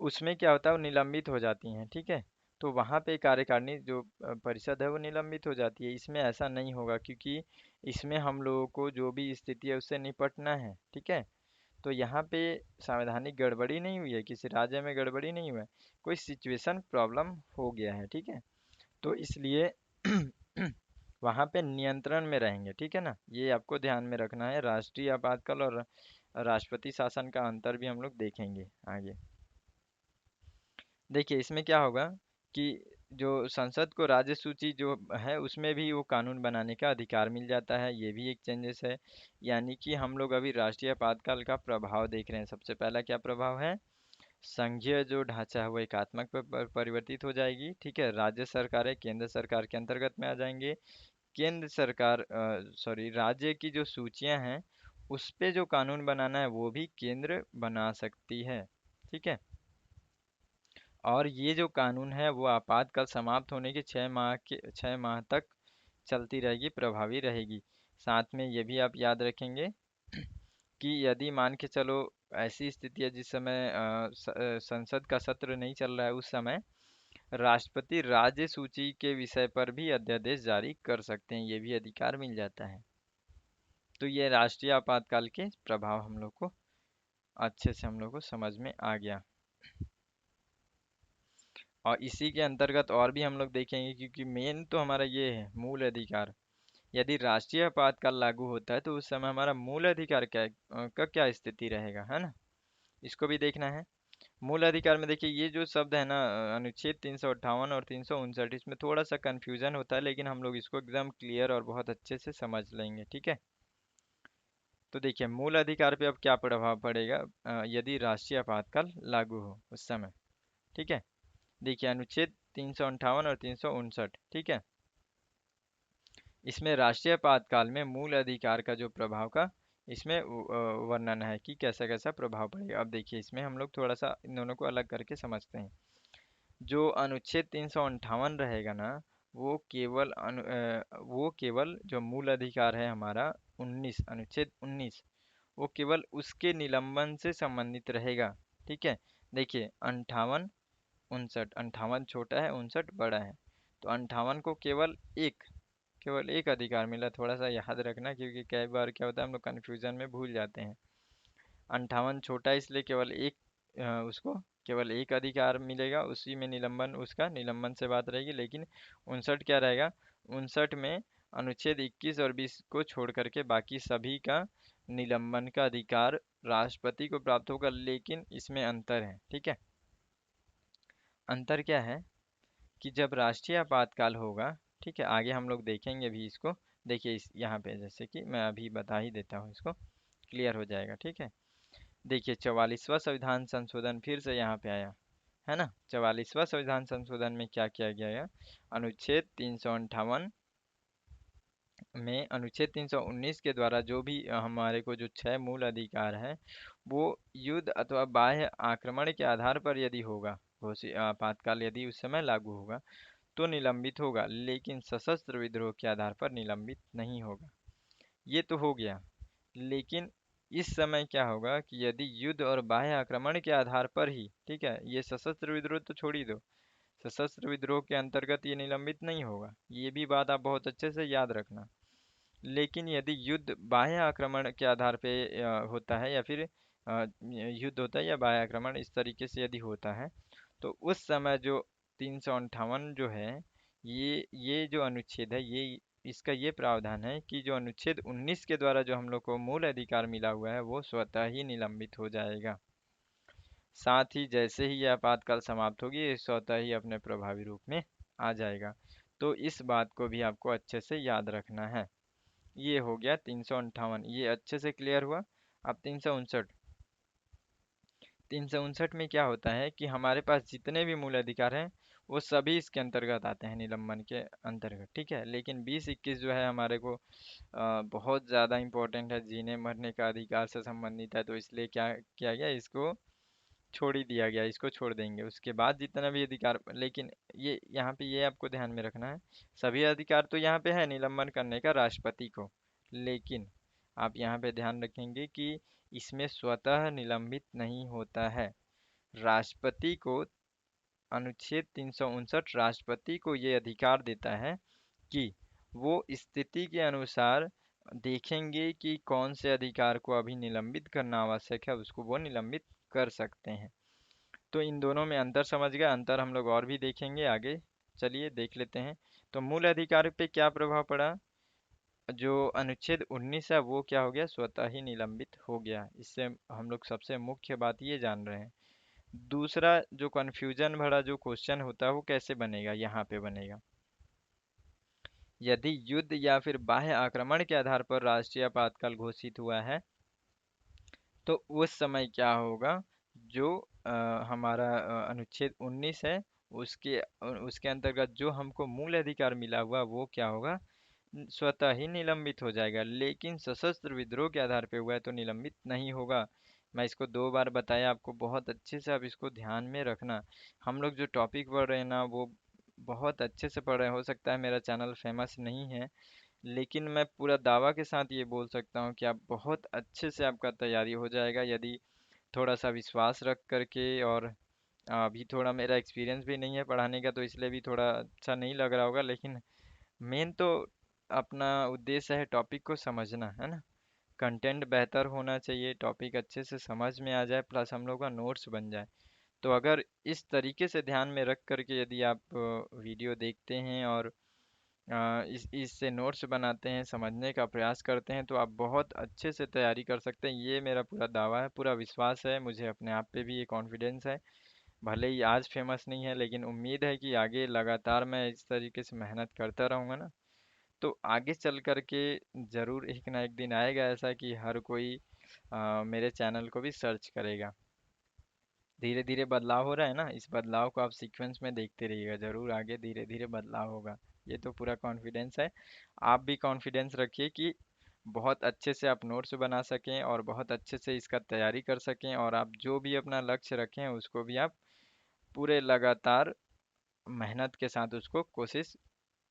उसमें क्या होता है, वो निलंबित हो जाती हैं, ठीक है। तो वहाँ पे कार्यकारिणी जो परिषद है, वो निलंबित हो जाती है। इसमें ऐसा नहीं होगा, क्योंकि इसमें हम लोगों को जो भी स्थिति है उससे निपटना है, ठीक है। तो यहाँ पे संवैधानिक गड़बड़ी नहीं हुई है, किसी राज्य में गड़बड़ी नहीं हुआ है, कोई सिचुएशन प्रॉब्लम हो गया है, ठीक है। तो इसलिए वहाँ पे नियंत्रण में रहेंगे, ठीक है ना। ये आपको ध्यान में रखना है। राष्ट्रीय आपातकाल और राष्ट्रपति शासन का अंतर भी हम लोग देखेंगे आगे। देखिए, इसमें क्या होगा कि जो संसद को राज्य सूची जो है उसमें भी वो कानून बनाने का अधिकार मिल जाता है, ये भी एक चेंजेस है। यानी कि हम लोग अभी राष्ट्रीय आपातकाल का प्रभाव देख रहे हैं। सबसे पहला क्या प्रभाव है, संघीय जो ढांचा है वो एकात्मक परिवर्तित हो जाएगी, ठीक है। राज्य सरकारें केंद्र सरकार के अंतर्गत में आ जाएंगे। केंद्र सरकार, सॉरी, राज्य की जो सूचियां हैं उस पे जो कानून बनाना है वो भी केंद्र बना सकती है, ठीक है। और ये जो कानून है वो आपातकाल समाप्त होने के 6 माह तक चलती रहेगी, प्रभावी रहेगी। साथ में ये भी आप याद रखेंगे कि यदि मान के चलो ऐसी स्थिति है जिस समय संसद का सत्र नहीं चल रहा है, उस समय राष्ट्रपति राज्य सूची के विषय पर भी अध्यादेश जारी कर सकते हैं, ये भी अधिकार मिल जाता है। तो ये राष्ट्रीय आपातकाल के प्रभाव हम लोग को अच्छे से हम लोग को समझ में आ गया। और इसी के अंतर्गत और भी हम लोग देखेंगे, क्योंकि मेन तो हमारा ये है मूल अधिकार, यदि राष्ट्रीय आपातकाल लागू होता है तो उस समय हमारा मूल अधिकार का क्या स्थिति रहेगा, है ना। इसको भी देखना है। मूल अधिकार में देखिए ये जो शब्द है ना, अनुच्छेद 358 और 359, इसमें थोड़ा सा कंफ्यूजन होता है, लेकिन हम लोग इसको एकदम क्लियर और बहुत अच्छे से समझ लेंगे, ठीक है। तो देखिए मूल अधिकार पे अब क्या प्रभाव पड़ेगा यदि राष्ट्रीय आपातकाल लागू हो उस समय, ठीक है। देखिए अनुच्छेद 358 और 359, ठीक है। इसमें राष्ट्रीय आपातकाल में मूल अधिकार का जो प्रभाव का इसमें वर्णन है कि कैसा कैसा प्रभाव पड़ेगा। अब देखिए इसमें हम लोग थोड़ा सा इन दोनों को अलग करके समझते हैं। जो अनुच्छेद 358 रहेगा ना, वो केवल जो मूल अधिकार है हमारा 19, अनुच्छेद 19, वो केवल उसके निलंबन से संबंधित रहेगा, ठीक है। देखिए 58 59, 58 छोटा है, 59 बड़ा है। तो 58 को केवल एक अधिकार मिला, थोड़ा सा याद रखना, क्योंकि कई बार क्या होता है हम लोग कन्फ्यूजन में भूल जाते हैं। 58 छोटा है इसलिए उसको केवल एक अधिकार मिलेगा, उसी में निलंबन, उसका निलंबन से बात रहेगी। लेकिन 59 क्या रहेगा, 59 में अनुच्छेद 21 और 20 को छोड़ करके बाकी सभी का निलंबन का अधिकार राष्ट्रपति को प्राप्त होगा। लेकिन इसमें अंतर है, ठीक है। अंतर क्या है कि जब राष्ट्रीय आपातकाल होगा, ठीक है, आगे हम लोग देखेंगे भी इसको। देखिए इस यहाँ पे जैसे कि मैं अभी बता ही देता हूँ, इसको क्लियर हो जाएगा, ठीक है। देखिए 44वां संविधान संशोधन फिर से यहाँ पे आया, है ना। 44वां संविधान संशोधन में क्या किया गया है, अनुच्छेद 358 में अनुच्छेद 319 के द्वारा जो भी हमारे को जो 6 मूल अधिकार है, वो युद्ध अथवा बाह्य आक्रमण के आधार पर यदि होगा, घोषित आपातकाल यदि उस समय लागू होगा तो निलंबित होगा, लेकिन सशस्त्र विद्रोह के आधार पर निलंबित नहीं होगा। ये तो हो गया। लेकिन इस समय क्या होगा कि यदि युद्ध और बाह्य आक्रमण के आधार पर ही, ठीक है, ये सशस्त्र विद्रोह तो छोड़ ही दो, सशस्त्र विद्रोह के अंतर्गत ये निलंबित नहीं होगा, ये भी बात आप बहुत अच्छे से याद रखना। लेकिन यदि युद्ध बाह्य आक्रमण के आधार पे होता है, या फिर युद्ध होता है या बाह्य आक्रमण इस तरीके से यदि होता है, तो उस समय जो 358 जो है, ये जो अनुच्छेद है, ये इसका ये प्रावधान है कि जो अनुच्छेद 19 के द्वारा जो हम लोग को मूल अधिकार मिला हुआ है वो स्वतः ही निलंबित हो जाएगा। साथ ही जैसे ही यह आपातकाल समाप्त होगी ये स्वतः ही अपने प्रभावी रूप में आ जाएगा। तो इस बात को भी आपको अच्छे से याद रखना है। ये हो गया 358, ये अच्छे से क्लियर हुआ। अब 359, 359 में क्या होता है कि हमारे पास जितने भी मूल अधिकार हैं वो सभी इसके अंतर्गत आते हैं, निलंबन के अंतर्गत, ठीक है। लेकिन 20-21 जो है हमारे को बहुत ज़्यादा इम्पोर्टेंट है, जीने मरने का अधिकार से संबंधित है, तो इसलिए क्या किया गया, इसको छोड़ ही दिया गया, इसको छोड़ देंगे। उसके बाद जितना भी अधिकार, लेकिन ये यहाँ पे ये आपको ध्यान में रखना है, सभी अधिकार तो यहाँ पे है निलंबन करने का राष्ट्रपति को, लेकिन आप यहाँ पे ध्यान रखेंगे कि इसमें स्वतः निलंबित नहीं होता है। राष्ट्रपति को, अनुच्छेद 359 राष्ट्रपति को ये अधिकार देता है कि वो स्थिति के अनुसार देखेंगे कि कौन से अधिकार को अभी निलंबित करना आवश्यक है, उसको वो निलंबित कर सकते हैं। तो इन दोनों में अंतर समझ गए, अंतर हम लोग और भी देखेंगे आगे। चलिए देख लेते हैं। तो मूल अधिकार पे क्या प्रभाव पड़ा, जो अनुच्छेद 19 है वो क्या हो गया, स्वतः ही निलंबित हो गया। इससे हम लोग सबसे मुख्य बात ये जान रहे हैं। दूसरा जो कन्फ्यूजन भरा जो क्वेश्चन होता है वो कैसे बनेगा, यहाँ पे बनेगा, यदि युद्ध या फिर बाह्य आक्रमण के आधार पर राष्ट्रीय आपातकाल घोषित हुआ है तो उस समय क्या होगा, जो हमारा अनुच्छेद 19 है उसके अंतर्गत जो हमको मूल अधिकार मिला हुआ वो क्या होगा, स्वतः ही निलंबित हो जाएगा। लेकिन सशस्त्र विद्रोह के आधार पे हुआ है तो निलंबित नहीं होगा। मैं इसको 2 बार बताया आपको, बहुत अच्छे से आप इसको ध्यान में रखना। हम लोग जो टॉपिक पढ़ रहे हैं ना वो बहुत अच्छे से पढ़ रहे हैं। हो सकता है मेरा चैनल फेमस नहीं है, लेकिन मैं पूरा दावा के साथ ये बोल सकता हूँ कि आप बहुत अच्छे से आपका तैयारी हो जाएगा यदि थोड़ा सा विश्वास रख करके। और अभी थोड़ा मेरा एक्सपीरियंस भी नहीं है पढ़ाने का, तो इसलिए भी थोड़ा अच्छा नहीं लग रहा होगा, लेकिन मेन तो अपना उद्देश्य है टॉपिक को समझना, है ना। कंटेंट बेहतर होना चाहिए, टॉपिक अच्छे से समझ में आ जाए, प्लस हम लोग का नोट्स बन जाए। तो अगर इस तरीके से ध्यान में रख करके यदि आप वीडियो देखते हैं और इस इससे नोट्स बनाते हैं, समझने का प्रयास करते हैं, तो आप बहुत अच्छे से तैयारी कर सकते हैं। ये मेरा पूरा दावा है, पूरा विश्वास है, मुझे अपने आप पे भी ये कॉन्फिडेंस है। भले ही आज फेमस नहीं है, लेकिन उम्मीद है कि आगे लगातार मैं इस तरीके से मेहनत करता रहूँगा ना, तो आगे चल कर के ज़रूर एक ना एक दिन आएगा ऐसा कि हर कोई मेरे चैनल को भी सर्च करेगा। धीरे धीरे बदलाव हो रहा है ना, इस बदलाव को आप सीक्वेंस में देखते रहिएगा, जरूर आगे धीरे धीरे बदलाव होगा। ये तो पूरा कॉन्फिडेंस है। आप भी कॉन्फिडेंस रखिए कि बहुत अच्छे से आप नोट्स बना सकें और बहुत अच्छे से इसका तैयारी कर सकें, और आप जो भी अपना लक्ष्य रखें हैं उसको भी आप पूरे लगातार मेहनत के साथ उसको कोशिश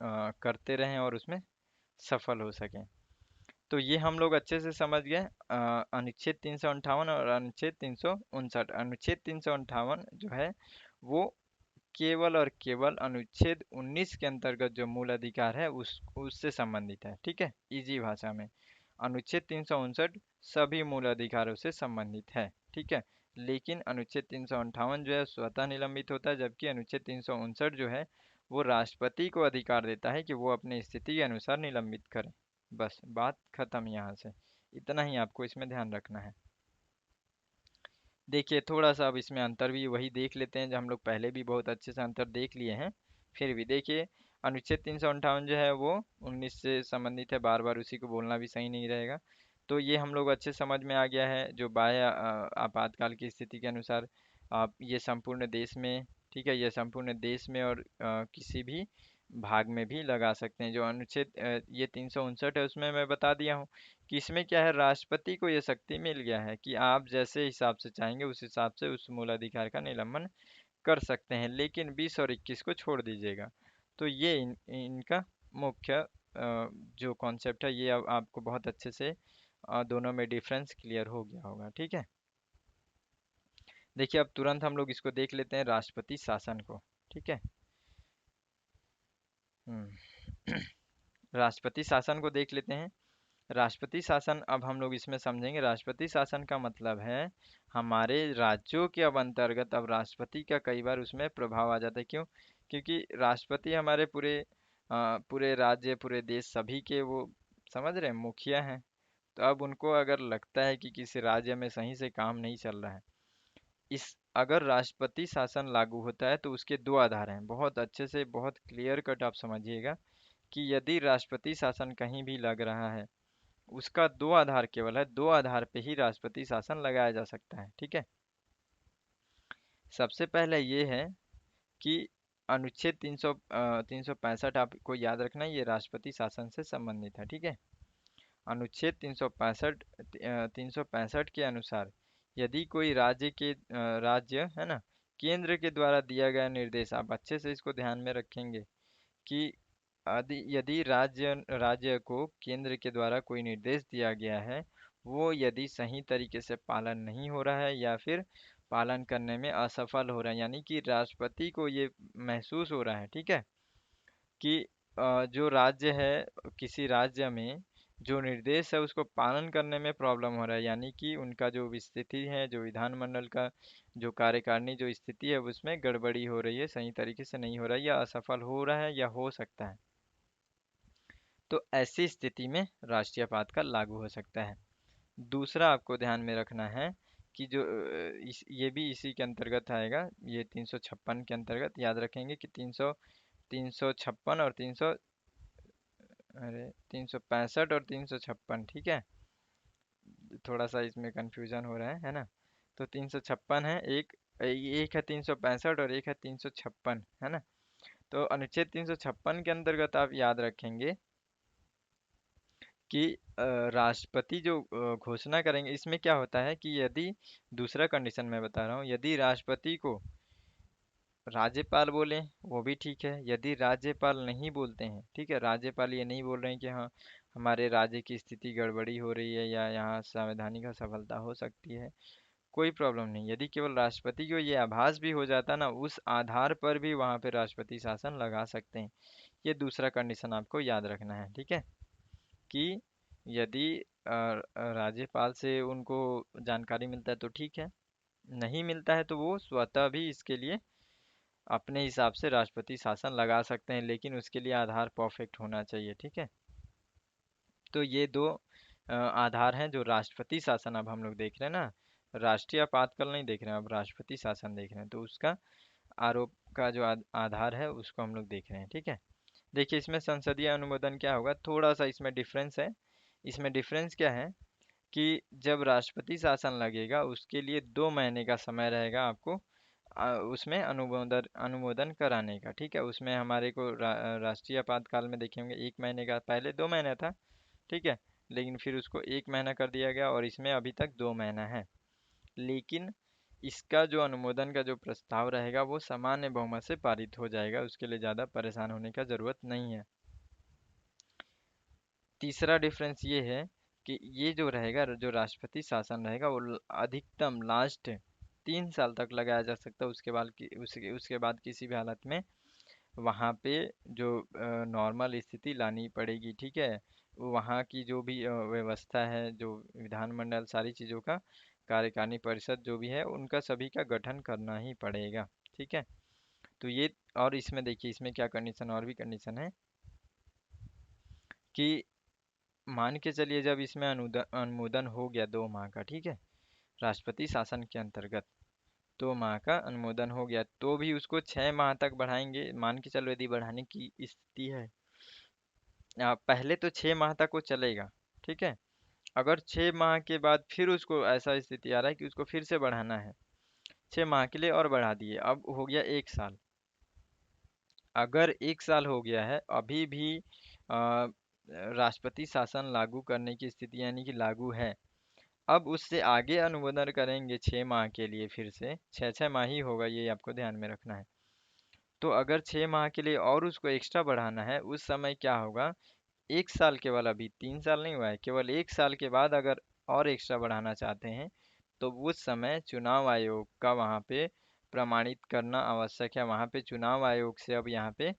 करते रहें और उसमें सफल हो सकें। तो ये हम लोग अच्छे से समझ गए अनुच्छेद 358 और अनुच्छेद 359। अनुच्छेद 358 जो है वो केवल और केवल अनुच्छेद 19 के अंतर्गत जो मूल अधिकार है उस उससे संबंधित है, ठीक है, इजी भाषा में। अनुच्छेद 359 सभी मूल अधिकारों से संबंधित है, ठीक है। लेकिन अनुच्छेद 358 जो है स्वतः निलंबित होता है, जबकि अनुच्छेद 359 जो है वो राष्ट्रपति को अधिकार देता है कि वो अपनी स्थिति के अनुसार निलंबित करे। बस बात खत्म यहाँ से। इतना ही आपको इसमें ध्यान रखना है। देखिए थोड़ा सा अब इसमें अंतर भी वही देख लेते हैं जो हम लोग पहले भी बहुत अच्छे से अंतर देख लिए हैं। फिर भी देखिए, अनुच्छेद 358 जो है वो 19 से संबंधित है, बार बार उसी को बोलना भी सही नहीं रहेगा। तो ये हम लोग अच्छे समझ में आ गया है, जो बाह्य आपातकाल की स्थिति के अनुसार आप ये संपूर्ण देश में, ठीक है, ये संपूर्ण देश में और किसी भी भाग में भी लगा सकते हैं। जो अनुच्छेद ये 359 है उसमें मैं बता दिया हूँ कि इसमें क्या है, राष्ट्रपति को ये शक्ति मिल गया है कि आप जैसे हिसाब से चाहेंगे उस हिसाब से उस मूलाधिकार का निलंबन कर सकते हैं, लेकिन 20 और 21 को छोड़ दीजिएगा। तो ये इनका मुख्य जो कॉन्सेप्ट है, ये अब आपको बहुत अच्छे से दोनों में डिफरेंस क्लियर हो गया होगा, ठीक है। देखिए अब तुरंत हम लोग इसको देख लेते हैं, राष्ट्रपति शासन को, ठीक है। हम्म राष्ट्रपति शासन को देख लेते हैं। राष्ट्रपति शासन अब हम लोग इसमें समझेंगे। राष्ट्रपति शासन का मतलब है हमारे राज्यों के अब अंतर्गत अब राष्ट्रपति का कई बार उसमें प्रभाव आ जाता है। क्यों? क्योंकि राष्ट्रपति हमारे पूरे राज्य, पूरे देश सभी के वो समझ रहे हैं मुखिया हैं। तो अब उनको अगर लगता है कि किसी राज्य में सही से काम नहीं चल रहा है, इस अगर राष्ट्रपति शासन लागू होता है तो उसके दो आधार हैं, बहुत अच्छे से बहुत क्लियर कट आप समझिएगा कि यदि राष्ट्रपति शासन कहीं भी लग रहा है, उसका दो आधार केवल है, दो आधार पे ही राष्ट्रपति शासन लगाया जा सकता है, ठीक है। सबसे पहले ये है कि अनुच्छेद 365 आपको याद रखना है, ये राष्ट्रपति शासन से संबंधित है, ठीक है। अनुच्छेद 365 के अनुसार यदि कोई राज्य है ना, केंद्र के द्वारा दिया गया निर्देश, आप अच्छे से इसको ध्यान में रखेंगे कि आदि यदि राज्य को केंद्र के द्वारा कोई निर्देश दिया गया है, वो यदि सही तरीके से पालन नहीं हो रहा है या फिर पालन करने में असफल हो रहा है, यानी कि राष्ट्रपति को ये महसूस हो रहा है, ठीक है, कि जो राज्य है, किसी राज्य में जो निर्देश है उसको पालन करने में प्रॉब्लम हो रहा है, यानी कि उनका जो स्थिति है, जो विधानमंडल का जो कार्यकारिणी जो स्थिति है उसमें गड़बड़ी हो रही है, सही तरीके से नहीं हो रहा है, या असफल हो रहा है या हो सकता है, तो ऐसी स्थिति में राष्ट्रीय आपातकाल लागू हो सकता है। दूसरा आपको ध्यान में रखना है कि जो ये भी इसी के अंतर्गत आएगा, ये 356 के अंतर्गत याद रखेंगे कि 356 और 365 और 356, ठीक है। थोड़ा सा इसमें कंफ्यूजन हो रहा है ना। तो 356 है, एक एक है 365 और एक है 356, है ना। तो अनुच्छेद 356 के अंतर्गत आप याद रखेंगे कि राष्ट्रपति जो घोषणा करेंगे, इसमें क्या होता है कि यदि दूसरा कंडीशन मैं बता रहा हूँ, यदि राष्ट्रपति को राज्यपाल बोले वो भी ठीक है, यदि राज्यपाल नहीं बोलते हैं, ठीक है, राज्यपाल ये नहीं बोल रहे हैं कि हाँ हमारे राज्य की स्थिति गड़बड़ी हो रही है या यहाँ संवैधानिक असफलता हो सकती है, कोई प्रॉब्लम नहीं, यदि केवल राष्ट्रपति को ये आभास भी हो जाता ना, उस आधार पर भी वहाँ पे राष्ट्रपति शासन लगा सकते हैं। ये दूसरा कंडीशन आपको याद रखना है, ठीक है, कि यदि राज्यपाल से उनको जानकारी मिलता है तो ठीक है, नहीं मिलता है तो वो स्वतः भी इसके लिए अपने हिसाब से राष्ट्रपति शासन लगा सकते हैं, लेकिन उसके लिए आधार परफेक्ट होना चाहिए, ठीक है। तो ये दो आधार हैं जो राष्ट्रपति शासन अब हम लोग देख रहे हैं ना, राष्ट्रीय आपातकाल नहीं देख रहे हैं, अब राष्ट्रपति शासन देख रहे हैं, तो उसका आरोप का जो आधार है उसको हम लोग देख रहे हैं, ठीक है। देखिए इसमें संसदीय अनुमोदन क्या होगा, थोड़ा सा इसमें डिफरेंस है। इसमें डिफरेंस क्या है कि जब राष्ट्रपति शासन लगेगा उसके लिए 2 महीने का समय रहेगा आपको उसमें अनुमोदन अनुमोदन कराने का, ठीक है। उसमें हमारे को राष्ट्रीय आपातकाल में देखेंगे 1 महीने का, पहले 2 महीना था, ठीक है। लेकिन फिर उसको 1 महीना कर दिया गया और इसमें अभी तक 2 महीना है। लेकिन इसका जो अनुमोदन का जो प्रस्ताव रहेगा वो सामान्य बहुमत से पारित हो जाएगा, उसके लिए ज़्यादा परेशान होने का ज़रूरत नहीं है। तीसरा डिफरेंस ये है कि ये जो रहेगा, जो राष्ट्रपति शासन रहेगा वो अधिकतम लास्ट 3 साल तक लगाया जा सकता है। उसके बाद उसके बाद किसी भी हालत में वहाँ पे जो नॉर्मल स्थिति लानी पड़ेगी, ठीक है। वहाँ की जो भी व्यवस्था है, जो विधानमंडल सारी चीज़ों का कार्यकारिणी परिषद जो भी है उनका सभी का गठन करना ही पड़ेगा, ठीक है। तो ये, और इसमें देखिए इसमें क्या कंडीशन, और भी कंडीशन है कि मान के चलिए जब इसमें अनुमोदन हो गया 2 माह का, ठीक है, राष्ट्रपति शासन के अंतर्गत 2 माह का अनुमोदन हो गया, तो भी उसको 6 माह तक बढ़ाएंगे, मान के चलो यदि बढ़ाने की स्थिति है। पहले तो 6 माह तक वो चलेगा, ठीक है। अगर 6 माह के बाद फिर उसको ऐसा स्थिति आ रहा है कि उसको फिर से बढ़ाना है, 6 माह के लिए और बढ़ा दिए, अब हो गया 1 साल। अगर 1 साल हो गया है अभी भी राष्ट्रपति शासन लागू करने की स्थिति यानी कि लागू है, अब उससे आगे अनुमोदन करेंगे 6 माह के लिए, फिर से 6 6 माह ही होगा, ये आपको ध्यान में रखना है। तो अगर 6 माह के लिए और उसको एक्स्ट्रा बढ़ाना है, उस समय क्या होगा, 1 साल केवल, अभी 3 साल नहीं हुआ है, केवल 1 साल के बाद अगर और एक्स्ट्रा बढ़ाना चाहते हैं तो उस समय चुनाव आयोग का वहाँ पे प्रमाणित करना आवश्यक है। वहाँ पे चुनाव आयोग से अब यहाँ पे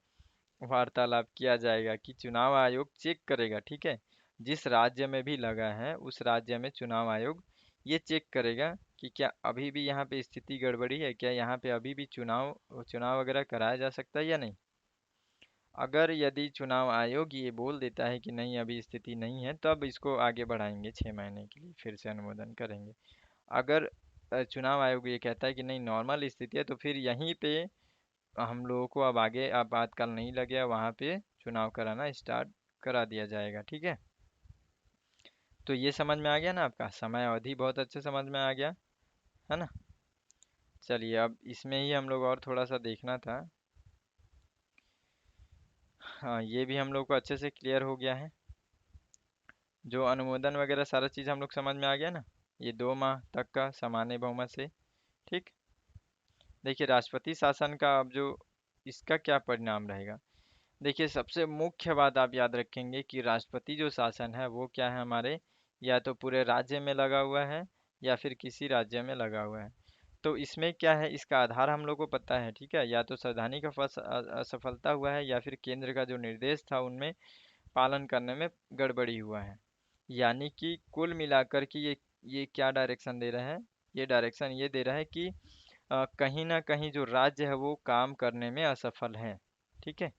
वार्तालाप किया जाएगा कि चुनाव आयोग चेक करेगा, ठीक है। जिस राज्य में भी लगा है उस राज्य में चुनाव आयोग ये चेक करेगा कि क्या अभी भी यहाँ पे स्थिति गड़बड़ी है, क्या यहाँ पे अभी भी चुनाव चुनाव वगैरह कराया जा सकता है या नहीं। अगर यदि चुनाव आयोग ये बोल देता है कि नहीं अभी स्थिति नहीं है, तब इसको आगे बढ़ाएंगे 6 महीने के लिए, फिर से अनुमोदन करेंगे। अगर चुनाव आयोग ये कहता है कि नहीं नॉर्मल स्थिति है, तो फिर यहीं पे हम लोगों को अब आगे आपातकाल नहीं लगेगा, वहाँ पे चुनाव कराना स्टार्ट करा दिया जाएगा, ठीक है। तो ये समझ में आ गया ना, आपका समय अवधि बहुत अच्छे समझ में आ गया है ना। चलिए अब इसमें ही हम लोग और थोड़ा सा देखना था। हाँ, ये भी हम लोग को अच्छे से क्लियर हो गया है, जो अनुमोदन वगैरह सारा चीज़ हम लोग समझ में आ गया ना, ये 2 माह तक का सामान्य बहुमत से, ठीक। देखिए राष्ट्रपति शासन का अब जो इसका क्या परिणाम रहेगा, देखिए सबसे मुख्य बात आप याद रखेंगे कि राष्ट्रपति जो शासन है वो क्या है हमारे, या तो पूरे राज्य में लगा हुआ है या फिर किसी राज्य में लगा हुआ है। तो इसमें क्या है, इसका आधार हम लोग को पता है, ठीक है, या तो संवैधानिक असफलता हुआ है या फिर केंद्र का जो निर्देश था उनमें पालन करने में गड़बड़ी हुआ है। यानी कि कुल मिलाकर के ये क्या डायरेक्शन दे रहा है, ये डायरेक्शन ये दे रहा है कि कहीं ना कहीं जो राज्य है वो काम करने में असफल है, ठीक है।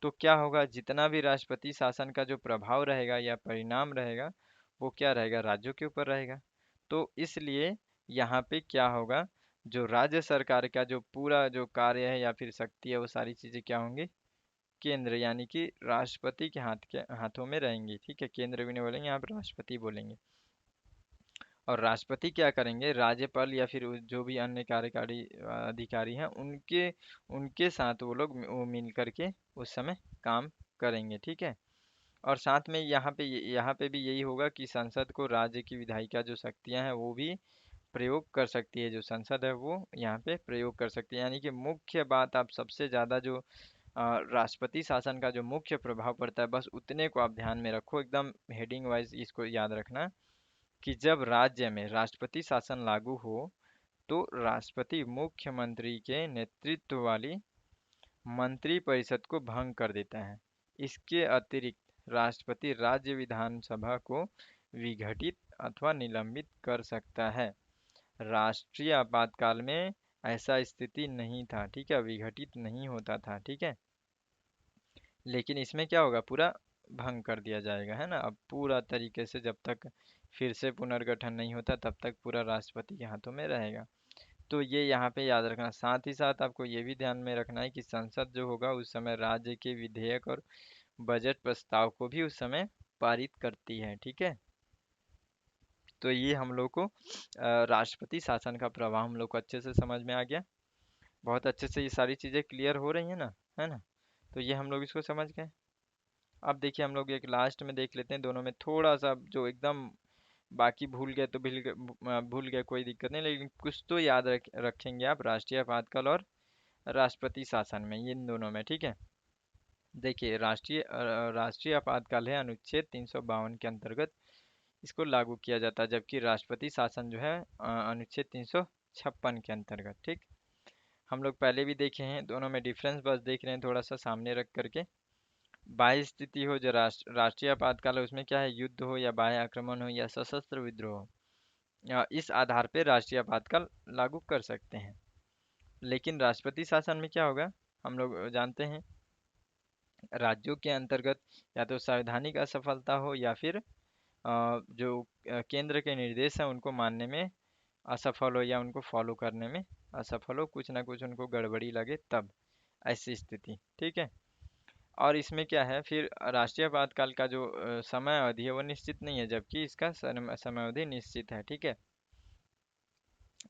तो क्या होगा, जितना भी राष्ट्रपति शासन का जो प्रभाव रहेगा या परिणाम रहेगा वो क्या रहेगा, राज्यों के ऊपर रहेगा। तो इसलिए यहाँ पे क्या होगा, जो राज्य सरकार का जो पूरा जो कार्य है या फिर शक्ति है वो सारी चीज़ें क्या होंगी, केंद्र यानी कि राष्ट्रपति के हाथों में रहेंगी, ठीक है। केंद्र भी नहीं बोलेंगे, यहाँ पर राष्ट्रपति बोलेंगे। और राष्ट्रपति क्या करेंगे, राज्यपाल या फिर जो भी अन्य कार्यकारी अधिकारी हैं उनके उनके साथ वो लोग वो मिल करके उस समय काम करेंगे, ठीक है। और साथ में यहाँ पे भी यही होगा कि संसद को राज्य की विधायिका जो शक्तियाँ हैं वो भी प्रयोग कर सकती है, जो संसद है वो यहाँ पे प्रयोग कर सकती है। यानी कि मुख्य बात, आप सबसे ज़्यादा जो राष्ट्रपति शासन का जो मुख्य प्रभाव पड़ता है बस उतने को आप ध्यान में रखो, एकदम हेडिंग वाइज इसको याद रखना कि जब राज्य में राष्ट्रपति शासन लागू हो तो राष्ट्रपति मुख्यमंत्री के नेतृत्व वाली मंत्रिपरिषद को भंग कर देता है। इसके अतिरिक्त राष्ट्रपति राज्य विधानसभा को विघटित अथवा निलंबित कर सकता है। राष्ट्रीय आपातकाल में ऐसा स्थिति नहीं था, ठीक है, विघटित नहीं होता था, ठीक है। लेकिन इसमें क्या होगा, पूरा भंग कर दिया जाएगा, है ना। अब पूरा तरीके से जब तक फिर से पुनर्गठन नहीं होता तब तक पूरा राष्ट्रपति के हाथों में रहेगा। तो ये यहाँ पे याद रखना। साथ ही साथ आपको ये भी ध्यान में रखना है कि संसद जो होगा उस समय राज्य के विधेयक और बजट प्रस्ताव को भी उस समय पारित करती है, ठीक है। तो ये हम लोग को राष्ट्रपति शासन का प्रभाव हम लोग को अच्छे से समझ में आ गया। बहुत अच्छे से ये सारी चीज़ें क्लियर हो रही है ना, है ना। तो ये हम लोग इसको समझ गए। अब देखिए हम लोग एक लास्ट में देख लेते हैं, दोनों में थोड़ा सा जो एकदम बाकी भूल गए तो भूल गए, कोई दिक्कत नहीं, लेकिन कुछ तो याद रखेंगे आप राष्ट्रीय आपातकाल और राष्ट्रपति शासन में, ये इन दोनों में, ठीक है। देखिए राष्ट्रीय आपातकाल है अनुच्छेद 352 के अंतर्गत इसको लागू किया जाता है, जबकि राष्ट्रपति शासन जो है अनुच्छेद 356 के अंतर्गत, ठीक। हम लोग पहले भी देखे हैं, दोनों में डिफरेंस बस देख रहे हैं थोड़ा सा सामने रख करके। बाह्य स्थिति हो जो राष्ट्रीय आपातकाल है उसमें क्या है, युद्ध हो या बाह्य आक्रमण हो या सशस्त्र विद्रोह हो, इस आधार पे राष्ट्रीय आपातकाल लागू कर सकते हैं। लेकिन राष्ट्रपति शासन में क्या होगा, हम लोग जानते हैं, राज्यों के अंतर्गत या तो संवैधानिक असफलता हो या फिर जो केंद्र के निर्देश हैं उनको मानने में असफल हो या उनको फॉलो करने में असफल हो, कुछ ना कुछ उनको गड़बड़ी लगे तब, ऐसी स्थिति, ठीक है। और इसमें क्या है फिर, राष्ट्रीय आपातकाल का जो समय अवधि है वो निश्चित नहीं है, जबकि इसका समय अवधि निश्चित है, ठीक है।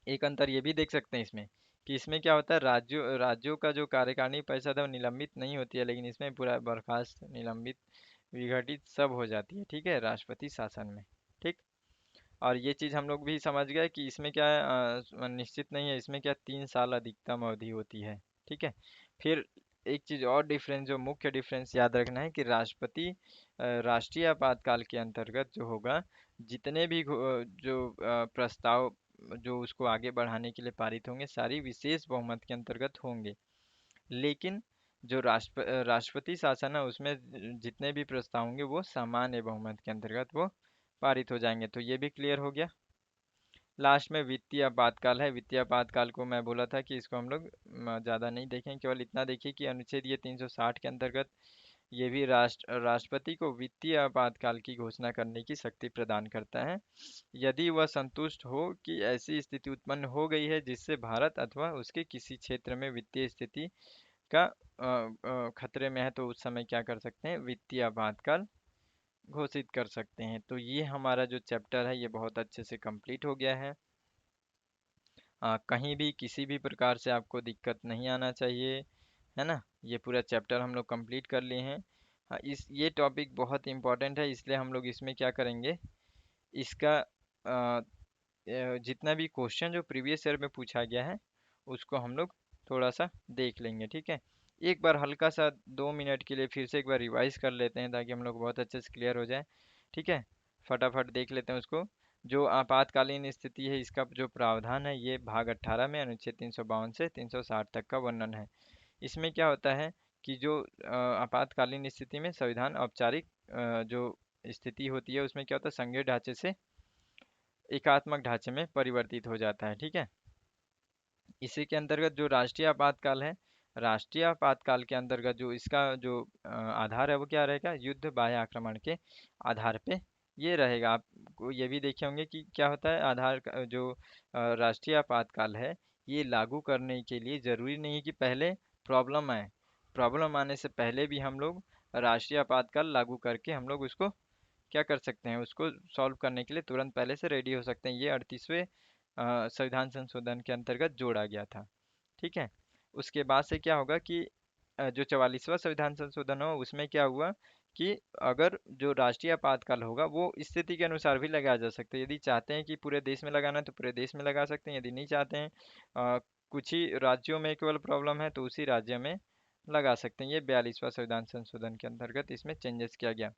एक अंतर ये भी देख सकते हैं इसमें कि इसमें क्या होता है, राज्यों राज्यों का जो कार्यकारिणी परिषद है वो निलंबित नहीं होती है, लेकिन इसमें पूरा बर्खास्त, निलंबित, विघटित सब हो जाती है, ठीक है, राष्ट्रपति शासन में, ठीक। और ये चीज़ हम लोग भी समझ गए कि इसमें क्या है, निश्चित नहीं है, इसमें क्या 3 साल अधिकतम अवधि होती है, ठीक है। फिर एक चीज़ और डिफरेंस, जो मुख्य डिफरेंस याद रखना है कि राष्ट्रपति राष्ट्रीय आपातकाल के अंतर्गत जो होगा, जितने भी जो प्रस्ताव जो उसको आगे बढ़ाने के लिए पारित होंगे सारी विशेष बहुमत के अंतर्गत होंगे। लेकिन जो राष्ट्रपति शासन है उसमें जितने भी प्रस्ताव होंगे वो सामान्य बहुमत के अंतर्गत वो पारित हो जाएंगे। तो ये भी क्लियर हो गया। लास्ट में वित्तीय आपातकाल है। वित्तीय आपातकाल को मैं बोला था कि इसको हम लोग ज़्यादा नहीं देखें, केवल इतना देखिए कि अनुच्छेद ये 360 के अंतर्गत ये भी राष्ट्रपति को वित्तीय आपातकाल की घोषणा करने की शक्ति प्रदान करता है, यदि वह संतुष्ट हो कि ऐसी स्थिति उत्पन्न हो गई है जिससे भारत अथवा उसके किसी क्षेत्र में वित्तीय स्थिति का खतरे में है, तो उस समय क्या कर सकते हैं, वित्तीय आपातकाल घोषित कर सकते हैं। तो ये हमारा जो चैप्टर है ये बहुत अच्छे से कंप्लीट हो गया है। कहीं भी किसी भी प्रकार से आपको दिक्कत नहीं आना चाहिए, है ना। ये पूरा चैप्टर हम लोग कंप्लीट कर लिए हैं। हाँ, इस ये टॉपिक बहुत इंपॉर्टेंट है, इसलिए हम लोग इसमें क्या करेंगे, इसका जितना भी क्वेश्चन जो प्रीवियस ईयर में पूछा गया है उसको हम लोग थोड़ा सा देख लेंगे, ठीक है। एक बार हल्का सा 2 मिनट के लिए फिर से एक बार रिवाइज कर लेते हैं ताकि हम लोग बहुत अच्छे से क्लियर हो जाए, ठीक है। फटाफट देख लेते हैं उसको। जो आपातकालीन स्थिति है इसका जो प्रावधान है ये भाग 18 में अनुच्छेद 352 से 360 तक का वर्णन है। इसमें क्या होता है कि जो आपातकालीन स्थिति में संविधान औपचारिक जो स्थिति होती है उसमें क्या होता है, संघीय ढांचे से एकात्मक ढांचे में परिवर्तित हो जाता है, ठीक है। इसी के अंतर्गत जो राष्ट्रीय आपातकाल है, राष्ट्रीय आपातकाल के अंतर्गत जो इसका जो आधार है वो क्या रहेगा, युद्ध बाह्य आक्रमण के आधार पे ये रहेगा। आपको ये भी देखे होंगे कि क्या होता है, जो राष्ट्रीय आपातकाल है ये लागू करने के लिए जरूरी नहीं है कि पहले प्रॉब्लम आए। प्रॉब्लम आने से पहले भी हम लोग राष्ट्रीय आपातकाल लागू करके हम लोग उसको क्या कर सकते हैं, उसको सॉल्व करने के लिए तुरंत पहले से रेडी हो सकते हैं। ये 38वें संविधान संशोधन के अंतर्गत जोड़ा गया था, ठीक है। उसके बाद से क्या होगा कि जो 44वां संविधान संशोधन हो उसमें क्या हुआ कि अगर जो राष्ट्रीय आपातकाल होगा वो स्थिति के अनुसार भी लगाया जा सकता है। यदि चाहते हैं कि पूरे देश में लगाना है तो पूरे देश में लगा सकते हैं, यदि नहीं चाहते हैं कुछ ही राज्यों में केवल प्रॉब्लम है तो उसी राज्य में लगा सकते हैं। ये 42वां संविधान संशोधन के अंतर्गत इसमें चेंजेस किया गया।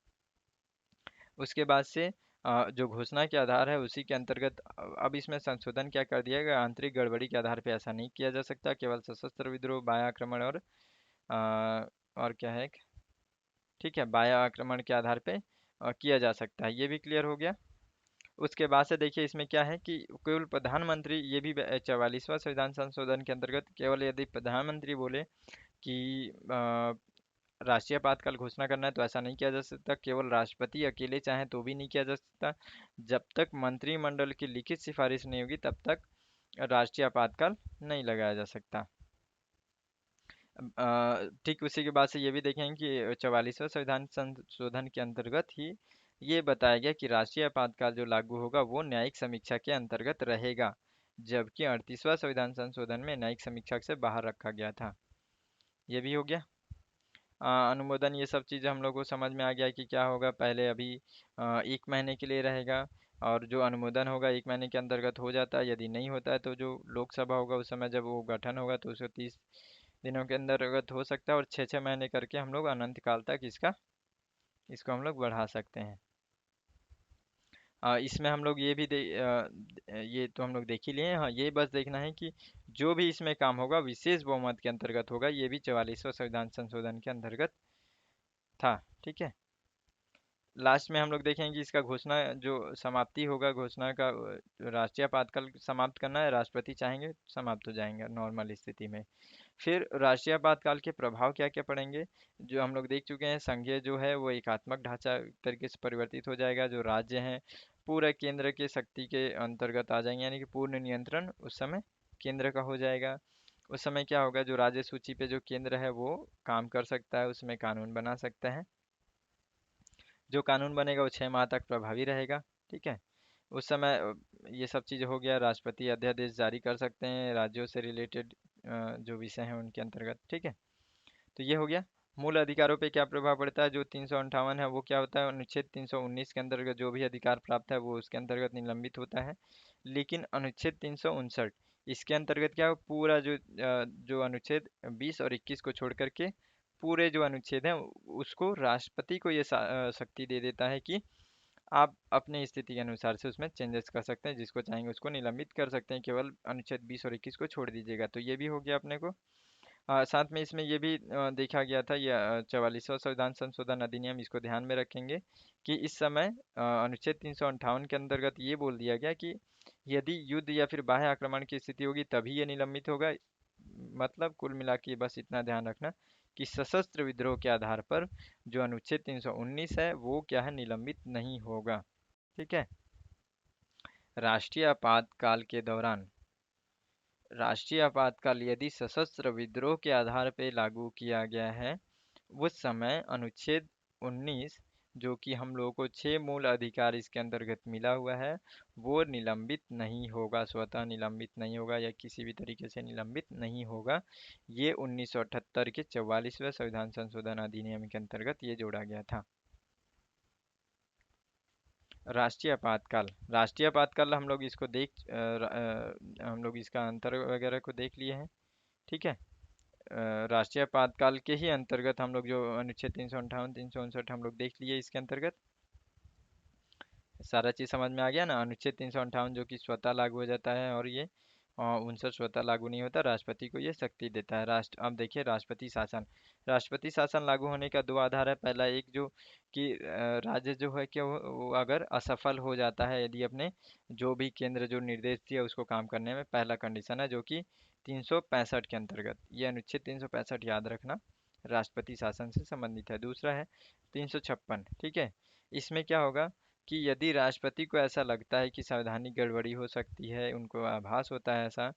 उसके बाद से जो घोषणा के आधार है उसी के अंतर्गत अब इसमें संशोधन क्या कर दिया गया, आंतरिक गड़बड़ी के आधार पे ऐसा नहीं किया जा सकता, केवल सशस्त्र विद्रोह, बाह्य आक्रमण और क्या है, ठीक है, बाह्य आक्रमण के आधार पे किया जा सकता है। ये भी क्लियर हो गया। उसके बाद से देखिए इसमें क्या है कि केवल प्रधानमंत्री, ये भी 44वां संविधान संशोधन के अंतर्गत केवल यदि प्रधानमंत्री बोले कि राष्ट्रीय आपातकाल घोषणा करना है तो ऐसा नहीं किया जा सकता। केवल राष्ट्रपति अकेले चाहे तो भी नहीं किया जा सकता। जब तक मंत्रिमंडल की लिखित सिफारिश नहीं होगी तब तक राष्ट्रीय आपातकाल नहीं लगाया जा सकता। ठीक उसी के बाद से ये भी देखेंगे कि 44वां संविधान संशोधन के अंतर्गत ही ये बताया गया कि राष्ट्रीय आपातकाल जो लागू होगा वो न्यायिक समीक्षा के अंतर्गत रहेगा, जबकि 38वां संविधान संशोधन में न्यायिक समीक्षा से बाहर रखा गया था। ये भी हो गया। अनुमोदन, ये सब चीज़ें हम लोग को समझ में आ गया कि क्या होगा। पहले अभी 1 महीने के लिए रहेगा, और जो अनुमोदन होगा 1 महीने के अंतर्गत हो जाता है। यदि नहीं होता है तो जो लोकसभा होगा उस समय जब वो गठन होगा तो उसको 30 दिनों के अंतर्गत हो सकता है, और 6 6 महीने करके हम लोग अनंत काल तक इसको हम लोग बढ़ा सकते हैं। इसमें हम लोग ये भी ये तो हम लोग देख ही लिए हैं। हाँ, ये बस देखना है कि जो भी इसमें काम होगा विशेष बहुमत के अंतर्गत होगा। ये भी 44वां संविधान संशोधन के अंतर्गत था। ठीक है। लास्ट में हम लोग देखेंगे कि इसका घोषणा जो समाप्ति होगा, घोषणा का राष्ट्रीय आपातकाल समाप्त करना है, राष्ट्रपति चाहेंगे समाप्त हो जाएंगे नॉर्मल स्थिति में। फिर राष्ट्रीय आपातकाल के प्रभाव क्या क्या पड़ेंगे, जो हम लोग देख चुके हैं। संघीय जो है वो एकात्मक ढांचा एक तरीके से परिवर्तित हो जाएगा। जो राज्य हैं पूरा केंद्र के शक्ति के अंतर्गत आ जाएंगे, यानी कि पूर्ण नियंत्रण उस समय केंद्र का हो जाएगा। उस समय क्या होगा, जो राज्य सूची पे जो केंद्र है वो काम कर सकता है, उसमें कानून बना सकता है। जो कानून बनेगा वो 6 माह तक प्रभावी रहेगा। ठीक है। उस समय ये सब चीज़ हो गया। राष्ट्रपति अध्यादेश जारी कर सकते हैं राज्यों से रिलेटेड जो विषय हैं उनके अंतर्गत। ठीक है। तो ये हो गया। मूल अधिकारों पे क्या प्रभाव पड़ता है, जो 358 है वो क्या होता है, अनुच्छेद 319 के अंतर्गत जो भी अधिकार प्राप्त है वो उसके अंतर्गत निलंबित होता है। लेकिन अनुच्छेद 359 इसके अंतर्गत क्या हो, पूरा जो अनुच्छेद 20 और 21 को छोड़ करके पूरे जो अनुच्छेद हैं उसको राष्ट्रपति को ये शक्ति दे देता है कि आप अपनी स्थिति के अनुसार से उसमें चेंजेस कर सकते हैं, जिसको चाहेंगे उसको निलंबित कर सकते हैं। केवल अनुच्छेद 20 और 21 को छोड़ दीजिएगा। तो ये भी हो गया अपने को। साथ में इसमें ये भी देखा गया था, ये 44वां संविधान संशोधन अधिनियम, इसको ध्यान में रखेंगे कि इस समय अनुच्छेद 358 के अंतर्गत ये बोल दिया गया कि यदि युद्ध या फिर बाह्य आक्रमण की स्थिति होगी तभी ये निलंबित होगा। मतलब कुल मिला के बस इतना ध्यान रखना कि सशस्त्र विद्रोह के आधार पर जो अनुच्छेद 319 है वो क्या है, निलंबित नहीं होगा। ठीक है। राष्ट्रीय आपातकाल के दौरान राष्ट्रीय आपातकाल यदि सशस्त्र विद्रोह के आधार पर लागू किया गया है, उस समय अनुच्छेद 19 जो कि हम लोगों को 6 मूल अधिकार इसके अंतर्गत मिला हुआ है वो निलंबित नहीं होगा, स्वतः निलंबित नहीं होगा या किसी भी तरीके से निलंबित नहीं होगा। ये 1978 के 44वें संविधान संशोधन अधिनियम के अंतर्गत ये जोड़ा गया था। राष्ट्रीय आपातकाल हम लोग इसको हम लोग इसका अंतर वगैरह को देख लिए हैं। ठीक है। राष्ट्रीय आपातकाल के ही अंतर्गत हम लोग जो अनुच्छेद 358 359 हम लोग देख लिए। इसके अंतर्गत सारा चीज़ समझ में आ गया ना। अनुच्छेद 358 जो कि स्वतः लागू हो जाता है, और ये 59 स्वतः लागू नहीं होता, राष्ट्रपति को ये शक्ति देता है। अब देखिए राष्ट्रपति शासन लागू होने का दो आधार है। पहला एक जो कि राज्य जो है कि वो अगर असफल हो जाता है, यदि अपने जो भी केंद्र जो निर्देश दिया उसको काम करने में, पहला कंडीशन है जो कि 365 के अंतर्गत, ये अनुच्छेद 365 याद रखना, राष्ट्रपति शासन से संबंधित है। दूसरा है 356। ठीक है। इसमें क्या होगा कि यदि राष्ट्रपति को ऐसा लगता है कि संवैधानिक गड़बड़ी हो सकती है, उनको आभास होता है ऐसा,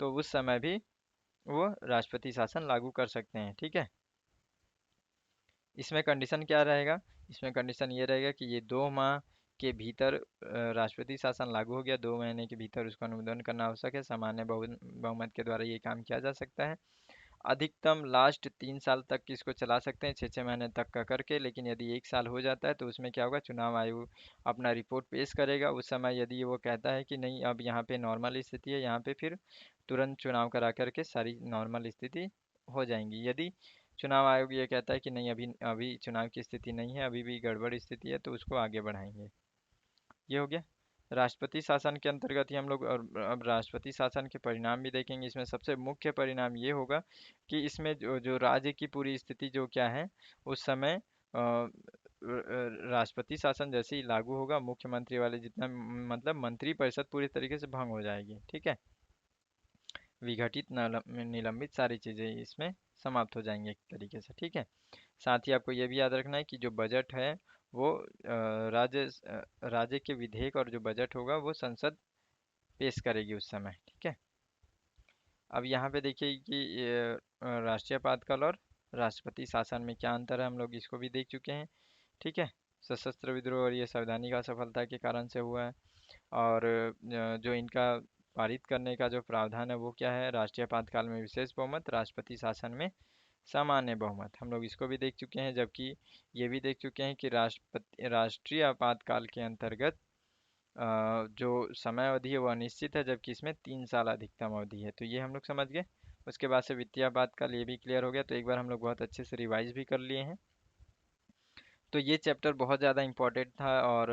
तो उस समय भी वो राष्ट्रपति शासन लागू कर सकते हैं। ठीक है। इसमें कंडीशन क्या रहेगा, इसमें कंडीशन ये रहेगा कि ये 2 माह के भीतर राष्ट्रपति शासन लागू हो गया, 2 महीने के भीतर उसका अनुमोदन करना आवश्यक है। सामान्य बहुमत के द्वारा ये काम किया जा सकता है। अधिकतम लास्ट 3 साल तक इसको चला सकते हैं, 6 6 महीने तक का करके। लेकिन यदि 1 साल हो जाता है तो उसमें क्या होगा, चुनाव आयोग अपना रिपोर्ट पेश करेगा। उस समय यदि वो कहता है कि नहीं अब यहाँ पे नॉर्मल स्थिति है, यहाँ पे फिर तुरंत चुनाव करा करके सारी नॉर्मल स्थिति हो जाएंगी। यदि चुनाव आयोग ये कहता है कि नहीं अभी अभी चुनाव की स्थिति नहीं है, अभी भी गड़बड़ स्थिति है, तो उसको आगे बढ़ाएंगे। ये हो गया। राष्ट्रपति शासन के अंतर्गत ही हम लोग, और अब राष्ट्रपति शासन के परिणाम भी देखेंगे। इसमें सबसे मुख्य परिणाम ये होगा कि इसमें जो जो राज्य की पूरी स्थिति जो क्या है उस समय राष्ट्रपति शासन जैसे ही लागू होगा, मुख्यमंत्री वाले जितना मतलब मंत्रिपरिषद पूरी तरीके से भंग हो जाएगी। ठीक है, विघटित निलंबित सारी चीज़ें इसमें समाप्त हो जाएंगी एक तरीके से। ठीक है, साथ ही आपको ये भी याद रखना है कि जो बजट है वो राज्य के विधेयक और जो बजट होगा वो संसद पेश करेगी उस समय। ठीक है, अब यहाँ पे देखिए कि राष्ट्रीय आपातकाल और राष्ट्रपति शासन में क्या अंतर है, हम लोग इसको भी देख चुके हैं। ठीक है, सशस्त्र विद्रोह और ये संवैधानिक असफलता के कारण से हुआ है। और जो इनका पारित करने का जो प्रावधान है वो क्या है, राष्ट्रीय आपातकाल में विशेष बहुमत, राष्ट्रपति शासन में सामान्य बहुमत, हम लोग इसको भी देख चुके हैं। जबकि ये भी देख चुके हैं कि राष्ट्रीय आपातकाल के अंतर्गत जो समय अवधि है वो अनिश्चित है, जबकि इसमें 3 साल अधिकतम अवधि है। तो ये हम लोग समझ गए। उसके बाद से वित्तीय आपातकाल ये भी क्लियर हो गया, तो एक बार हम लोग बहुत अच्छे से रिवाइज भी कर लिए हैं। तो ये चैप्टर बहुत ज़्यादा इम्पोर्टेंट था और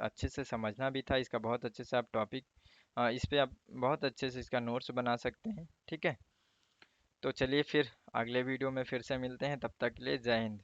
अच्छे से समझना भी था इसका। बहुत अच्छे से आप टॉपिक इस पे आप बहुत अच्छे से इसका नोट्स बना सकते हैं। ठीक है, तो चलिए फिर अगले वीडियो में फिर से मिलते हैं, तब तक के लिए जय हिंद।